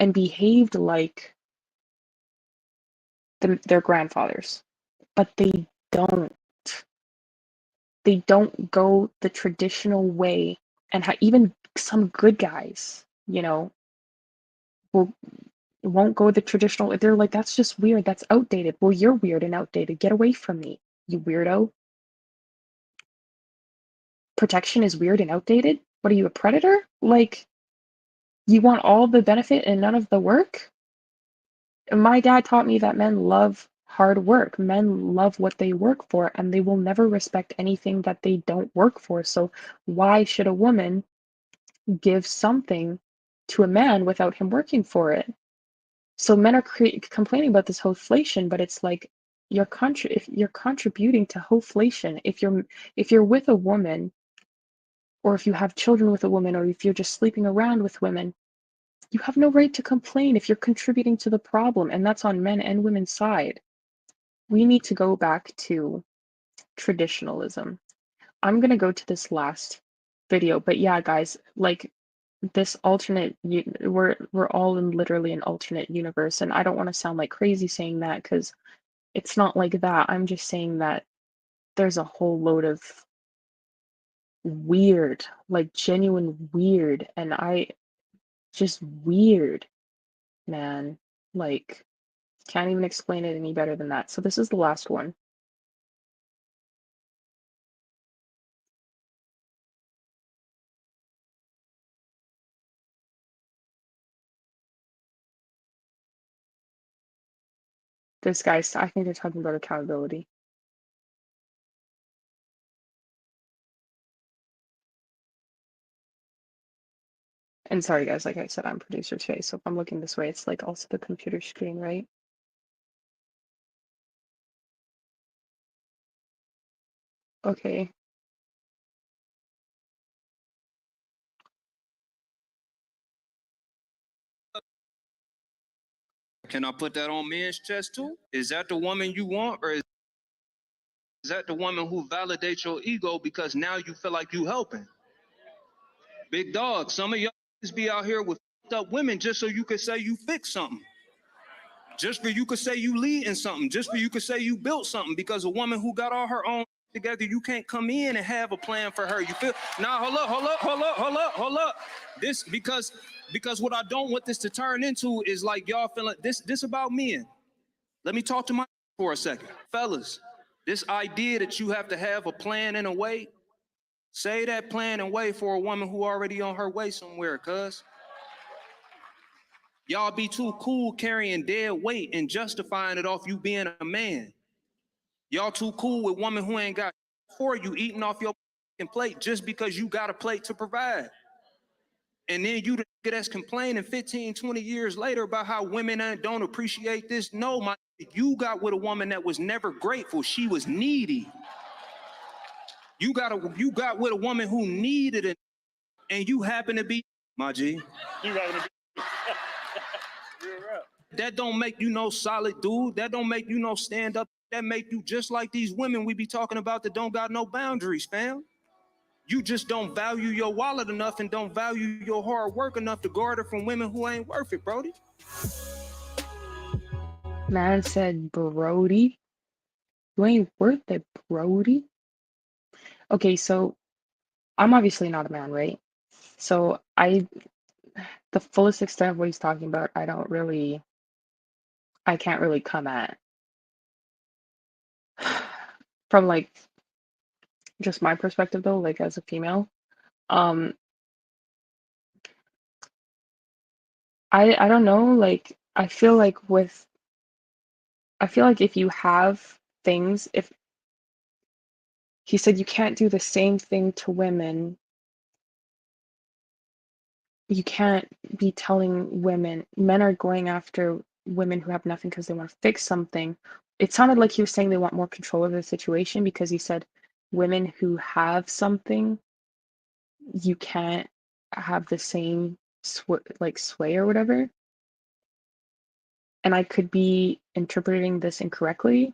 and behaved like their grandfathers, but they don't. They don't go the traditional way, and even some good guys, will won't go the traditional. They're like, that's just weird. That's outdated. Well, you're weird and outdated. Get away from me, you weirdo. Protection is weird and outdated? What are you, a predator? Like, you want all the benefit and none of the work? My dad taught me that men love hard work. Men love what they work for, and they will never respect anything that they don't work for. So why should a woman give something to a man without him working for it? So men are complaining about this hoflation, but it's like if you're contributing to hoflation, if you're with a woman, or if you have children with a woman, or if you're just sleeping around with women, you have no right to complain if you're contributing to the problem, and that's on men and women's side. We need to go back to traditionalism. I'm gonna go to this last video, but yeah, guys, like this we're all in literally an alternate universe, and I don't want to sound like crazy saying that, because it's not like that. I'm just saying that there's a whole load of weird, like genuine weird, and just weird, man. Like, can't even explain it any better than that. So this is the last one. This guy's, I think they're talking about accountability. And sorry guys, like I said, I'm producer today, so if I'm looking this way, it's like also the computer screen, right? Okay. Can I put that on men's chest too? Is that the woman you want, or is that the woman who validates your ego because now you feel like you helping? Big dog, some of y'all be out here with up women just so you could say you fixed something. Just for you could say you leading something. Just for you could say you built something. Because a woman who got all her own together, you can't come in and have a plan for her. You feel? Nah, hold up. This because what I don't want this to turn into is like y'all feeling this about men. Let me talk to my for a second. Fellas, this idea that you have to have a plan and a way, say that plan and way for a woman who already on her way somewhere, cuz. Y'all be too cool carrying dead weight and justifying it off you being a man. Y'all too cool with women who ain't got for you eating off your plate just because you got a plate to provide. And then you that's complaining 15, 20 years later about how women don't appreciate this. No, my You got with a woman that was never grateful. She was needy. You got with a woman who needed it, and you happen to be my G. You happen to be. That don't make you no solid dude. That don't make you no stand up. That make you just like these women we be talking about that don't got no boundaries, fam. You just don't value your wallet enough and don't value your hard work enough to guard it from women who ain't worth it, Brody. Man said, Brody, you ain't worth it, Brody. Okay, so I'm obviously not a man, right? So the fullest extent of what he's talking about, I can't really come at from like just my perspective though, like as a female. Um, I don't know, like I feel like if you have things, if he said you can't do the same thing to women, you can't be telling men are going after women who have nothing because they want to fix something. It sounded like he was saying they want more control over the situation because he said women who have something, you can't have the same sway or whatever. And I could be interpreting this incorrectly,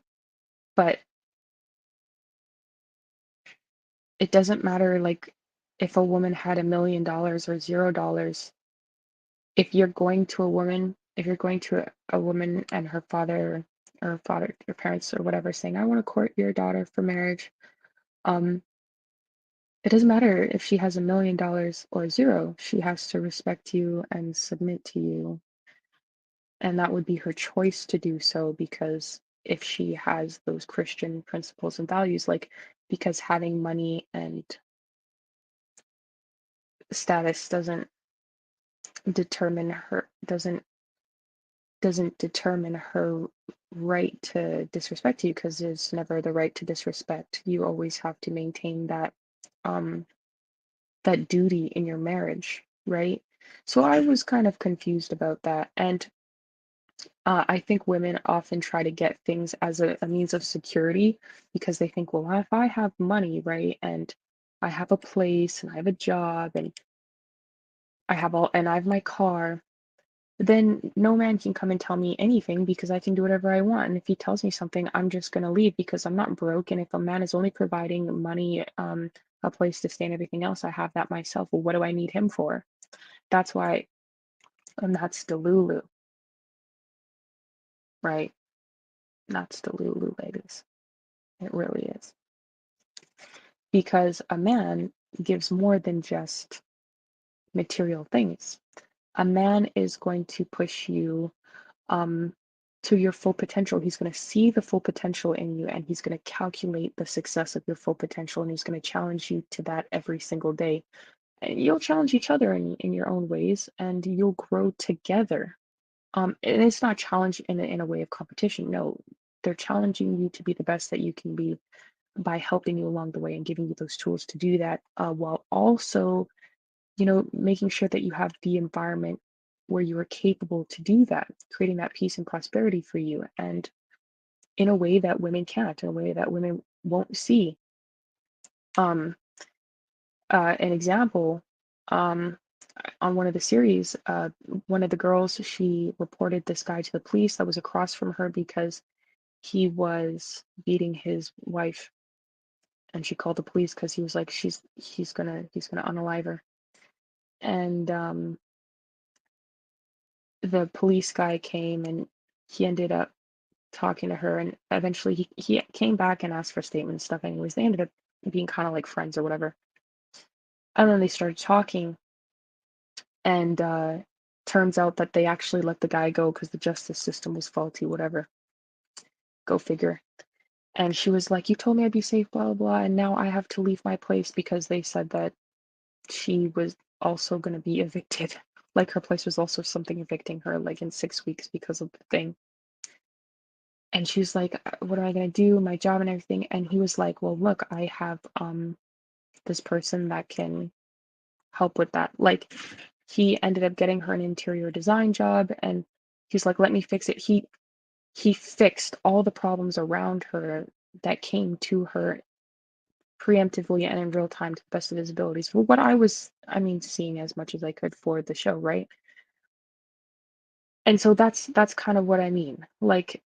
but it doesn't matter like if a woman had $1 million or $0. If you're going to a woman, if you're going to a woman and her father or parents or whatever saying, I want to court your daughter for marriage, um, it doesn't matter if she has $1 million or zero. She has to respect you and submit to you. And that would be her choice to do so because if she has those Christian principles and values, like because having money and status determine her doesn't determine her right to disrespect you because there's never the right to disrespect. You always have to maintain um that duty in your marriage, right? So I was kind of confused about that. And I think women often try to get things as a means of security because they think, well, if I have money, right, and I have a place and I have a job and I have my car, then no man can come and tell me anything because I can do whatever I want. And if he tells me something, I'm just gonna leave because I'm not broke. And if a man is only providing money, a place to stay and everything else, I have that myself. Well, what do I need him for? That's why, and that's Delulu, right? That's Delulu, ladies. It really is. Because a man gives more than just material things. A man is going to push you um, to your full potential. He's going to see the full potential in you and he's going to calculate the success of your full potential and he's going to challenge you to that every single day. And you'll challenge each other in your own ways and you'll grow together. And it's not challenge in a way of competition. No, they're challenging you to be the best that you can be by helping you along the way and giving you those tools to do that, while also, making sure that you have the environment where you are capable to do that, creating that peace and prosperity for you, and in a way that women can't, in a way that women won't see. Um, an example, um, on one of the series, one of the girls, she reported this guy to the police that was across from her because he was beating his wife, and she called the police because he was like, he's gonna unalive her. And the police guy came and he ended up talking to her and eventually he came back and asked for statement and stuff anyways. They ended up being kind of like friends or whatever. And then they started talking and turns out that they actually let the guy go because the justice system was faulty, whatever. Go figure. And she was like, you told me I'd be safe, blah, blah, blah. And now I have to leave my place because they said that she was also going to be evicted. Like her place was also something evicting her like in 6 weeks because of the thing. And she was like, what am I going to do? My job and everything. And he was like, well, look, I have this person that can help with that. Like he ended up getting her an interior design job and he's like, let me fix it. he fixed all the problems around her that came to her preemptively and in real time to the best of his abilities. For what seeing as much as I could for the show, right? And so that's kind of what I mean. Like,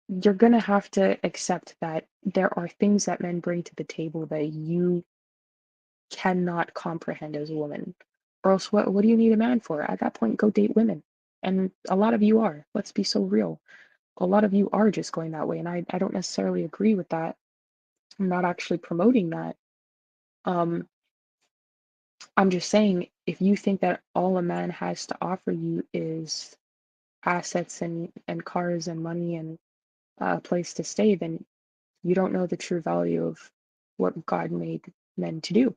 you're gonna have to accept that there are things that men bring to the table that you cannot comprehend as a woman. Or else what do you need a man for? At that point, go date women. And a lot of you are. Let's be so real. A lot of you are just going that way, and I don't necessarily agree with that. I'm not actually promoting that. Um, I'm just saying, if you think that all a man has to offer you is assets and cars and money and a place to stay, then you don't know the true value of what God made men to do.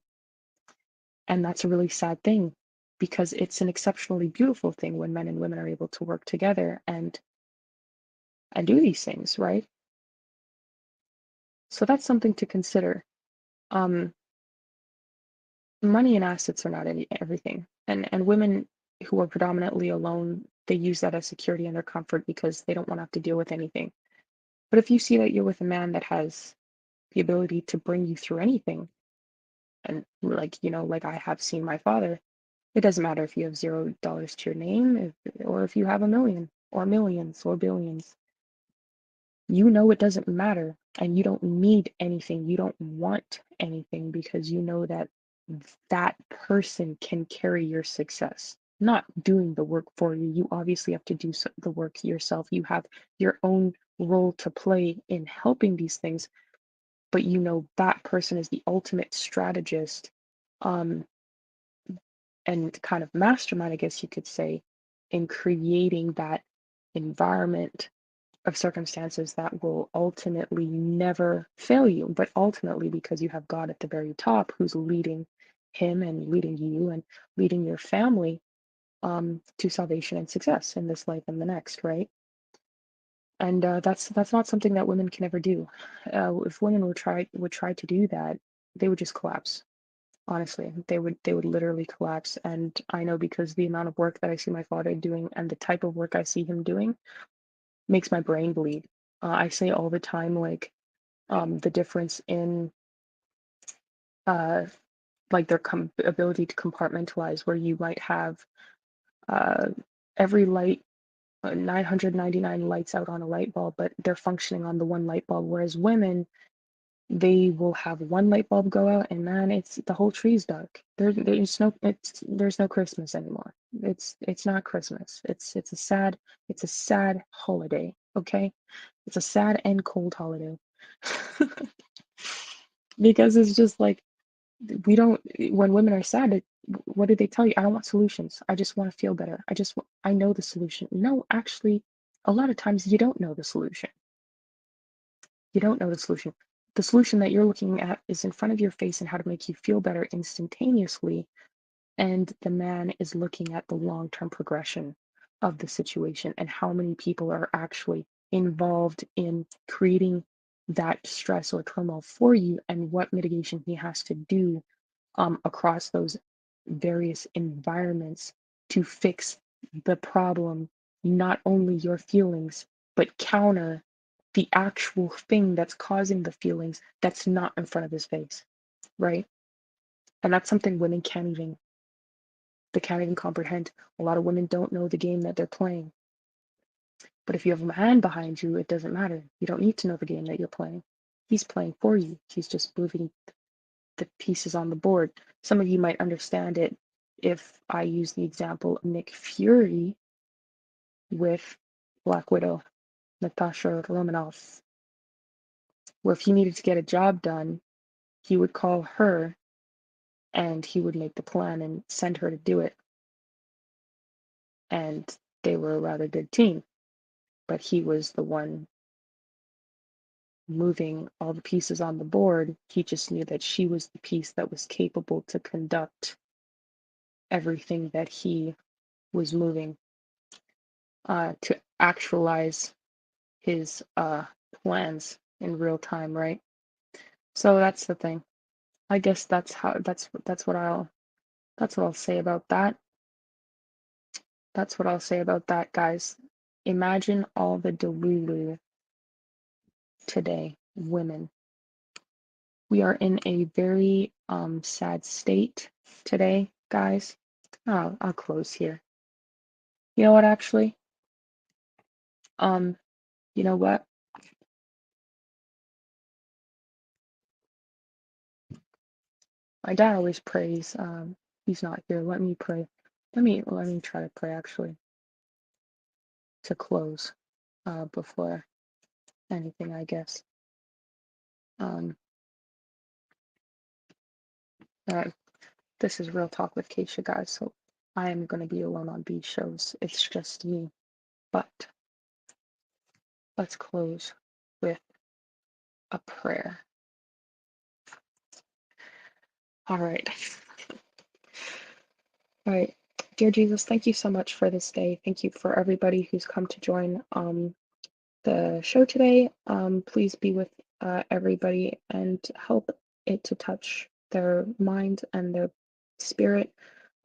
And that's a really sad thing, because it's an exceptionally beautiful thing when men and women are able to work together and do these things, right? So that's something to consider. Um, Money and assets are not everything. And women who are predominantly alone, they use that as security and their comfort because they don't want to have to deal with anything. But if you see that you're with a man that has the ability to bring you through anything, and like I have seen my father, it doesn't matter if you have $0 to your name, or if you have a million or millions or billions. It doesn't matter, and you don't need anything. You don't want anything, because you know that that person can carry your success, not doing the work for you. You obviously have to do the work yourself. You have your own role to play in helping these things, but that person is the ultimate strategist, um, and kind of mastermind, I guess you could say, in creating that environment of circumstances that will ultimately never fail you, but ultimately because you have God at the very top who's leading him and leading you and leading your family to salvation and success in this life and the next, right? And that's not something that women can ever do. If women would try to do that, they would just collapse. Honestly, they would literally collapse. And I know, because the amount of work that I see my father doing and the type of work I see him doing makes my brain bleed. I say all the time, like, the difference in uh, like their ability to compartmentalize, where you might have uh, every light, 999 lights out on a light bulb, but they're functioning on the one light bulb. Whereas women, they will have one light bulb go out, and man, it's the whole tree's dark. There's no Christmas anymore. It's not Christmas. It's a sad holiday. Okay, it's a sad and cold holiday. Because it's just like, we don't when women are sad, what do they tell you? I don't want solutions. I just want to feel better. I know the solution. No, actually, a lot of times you don't know the solution. You don't know the solution. The solution that you're looking at is in front of your face, and how to make you feel better instantaneously. And the man is looking at the long-term progression of the situation and how many people are actually involved in creating that stress or turmoil for you, and what mitigation he has to do across those various environments to fix the problem, not only your feelings, but counter the actual thing that's causing the feelings that's not in front of his face, right? And that's something women can't even comprehend. A lot of women don't know the game that they're playing. But if you have a man behind you, it doesn't matter. You don't need to know the game that you're playing. He's playing for you. He's just moving the pieces on the board. Some of you might understand it if I use the example of Nick Fury with Black Widow, Natasha Romanoff, where if he needed to get a job done, he would call her and he would make the plan and send her to do it. And they were a rather good team, but he was the one moving all the pieces on the board. He just knew that she was the piece that was capable to conduct everything that he was moving, to actualize his plans in real time, right? So that's the thing. I guess that's what I'll say about that. That's what I'll say about that, guys. imagine all the Delulu today, women. We are in a very sad state today, guys. I'll close here. You know what, actually? You know what? My dad always prays. He's not here. Let me pray. Let me try to pray actually to close before anything, I guess. Um, this is Real Talk with Keisha, guys. So I am gonna be alone on these shows. It's just me. But let's close with a prayer. All right. All right. Dear Jesus, thank you so much for this day. Thank you for everybody who's come to join the show today. Please be with everybody and help it to touch their mind and their spirit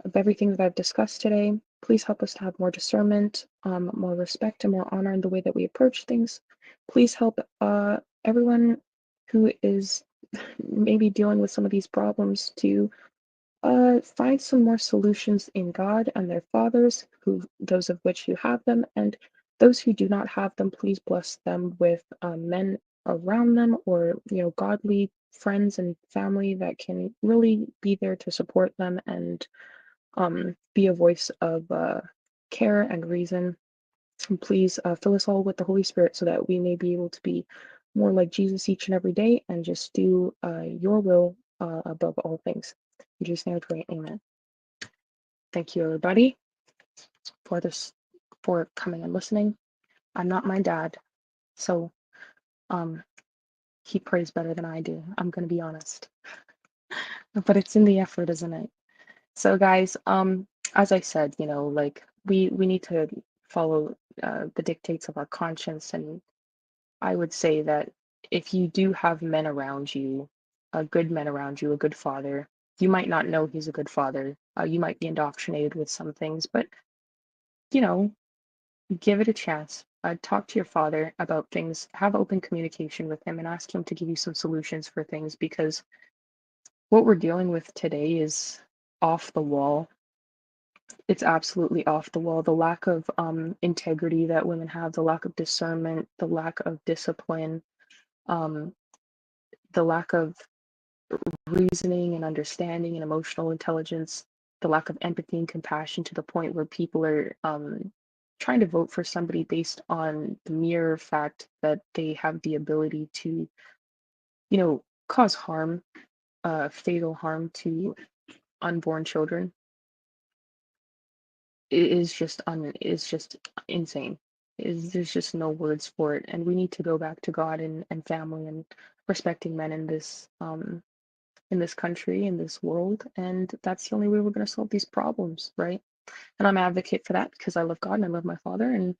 of everything that I've discussed today. Please help us to have more discernment, more respect, and more honor in the way that we approach things. Please help everyone who is maybe dealing with some of these problems to find some more solutions in God and their fathers, those of which who have them, and those who do not have them, please bless them with men around them, or godly friends and family that can really be there to support them and be a voice of care and reason. And please fill us all with the Holy Spirit so that we may be able to be more like Jesus each and every day and just do your will above all things. In Jesus' name I pray, amen. Thank you, everybody, for coming and listening. I'm not my dad, so he prays better than I do. I'm gonna be honest. But it's in the effort, isn't it? So guys, as I said, like we need to follow the dictates of our conscience, and I would say that if you do have men around you, good men around you, a good father, you might not know he's a good father. You might be indoctrinated with some things, but give it a chance. Talk to your father about things. Have open communication with him and ask him to give you some solutions for things, because what we're dealing with today is off the wall. It's absolutely off the wall. The lack of integrity that women have, the lack of discernment, the lack of discipline, um, the lack of reasoning and understanding and emotional intelligence, the lack of empathy and compassion, to the point where people are trying to vote for somebody based on the mere fact that they have the ability to, cause harm, fatal harm to unborn children. It is just it's just insane. There's just no words for it, and we need to go back to God and family and respecting men in this country, in this world, and that's the only way we're going to solve these problems, right? And I'm an advocate for that because I love God and I love my father, and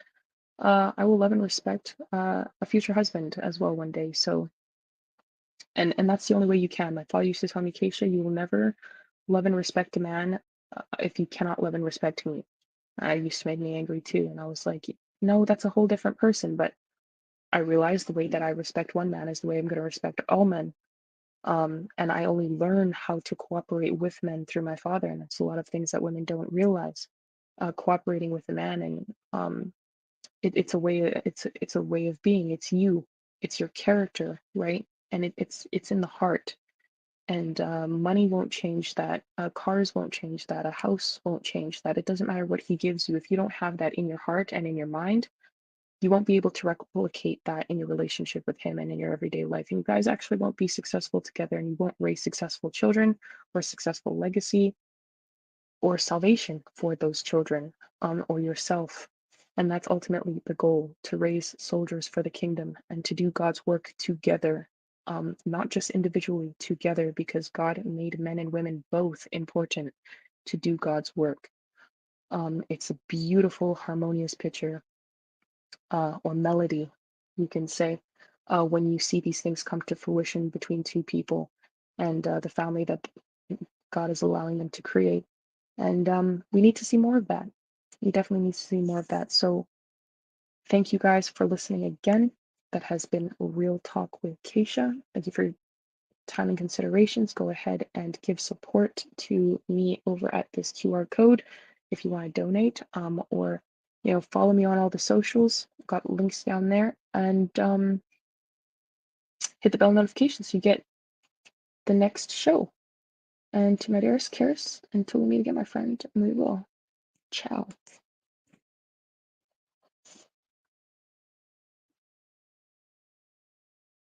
I will love and respect a future husband as well one day. So, and that's the only way you can. My father used to tell me, Keisha, you will never love and respect a man if you cannot love and respect me. I used to make me angry too, and I was like, no, that's a whole different person. But I realized the way that I respect one man is the way I'm going to respect all men. And I only learn how to cooperate with men through my father, and that's a lot of things that women don't realize. Cooperating with a man, and it's a way. It's a way of being. It's you. It's your character, right? And it's in the heart. And money won't change that. Cars won't change that. A house won't change that. It doesn't matter what he gives you. If you don't have that in your heart and in your mind, you won't be able to replicate that in your relationship with him and in your everyday life. And you guys actually won't be successful together, and you won't raise successful children or successful legacy or salvation for those children, or yourself. And that's ultimately the goal, to raise soldiers for the kingdom and to do God's work together, not just individually, together, because God made men and women both important to do God's work. It's a beautiful, harmonious picture, or melody, you can say, when you see these things come to fruition between two people and the family that God is allowing them to create. And we need to see more of that. We definitely need to see more of that. So thank you guys for listening again. That has been Real Talk with Kaysha. Thank you for your time and considerations. Go ahead and give support to me over at this QR code if you want to donate, or follow me on all the socials. Got links down there, and hit the bell notification so you get the next show. And to my dearest Karis, until we meet again, my friend, we will ciao.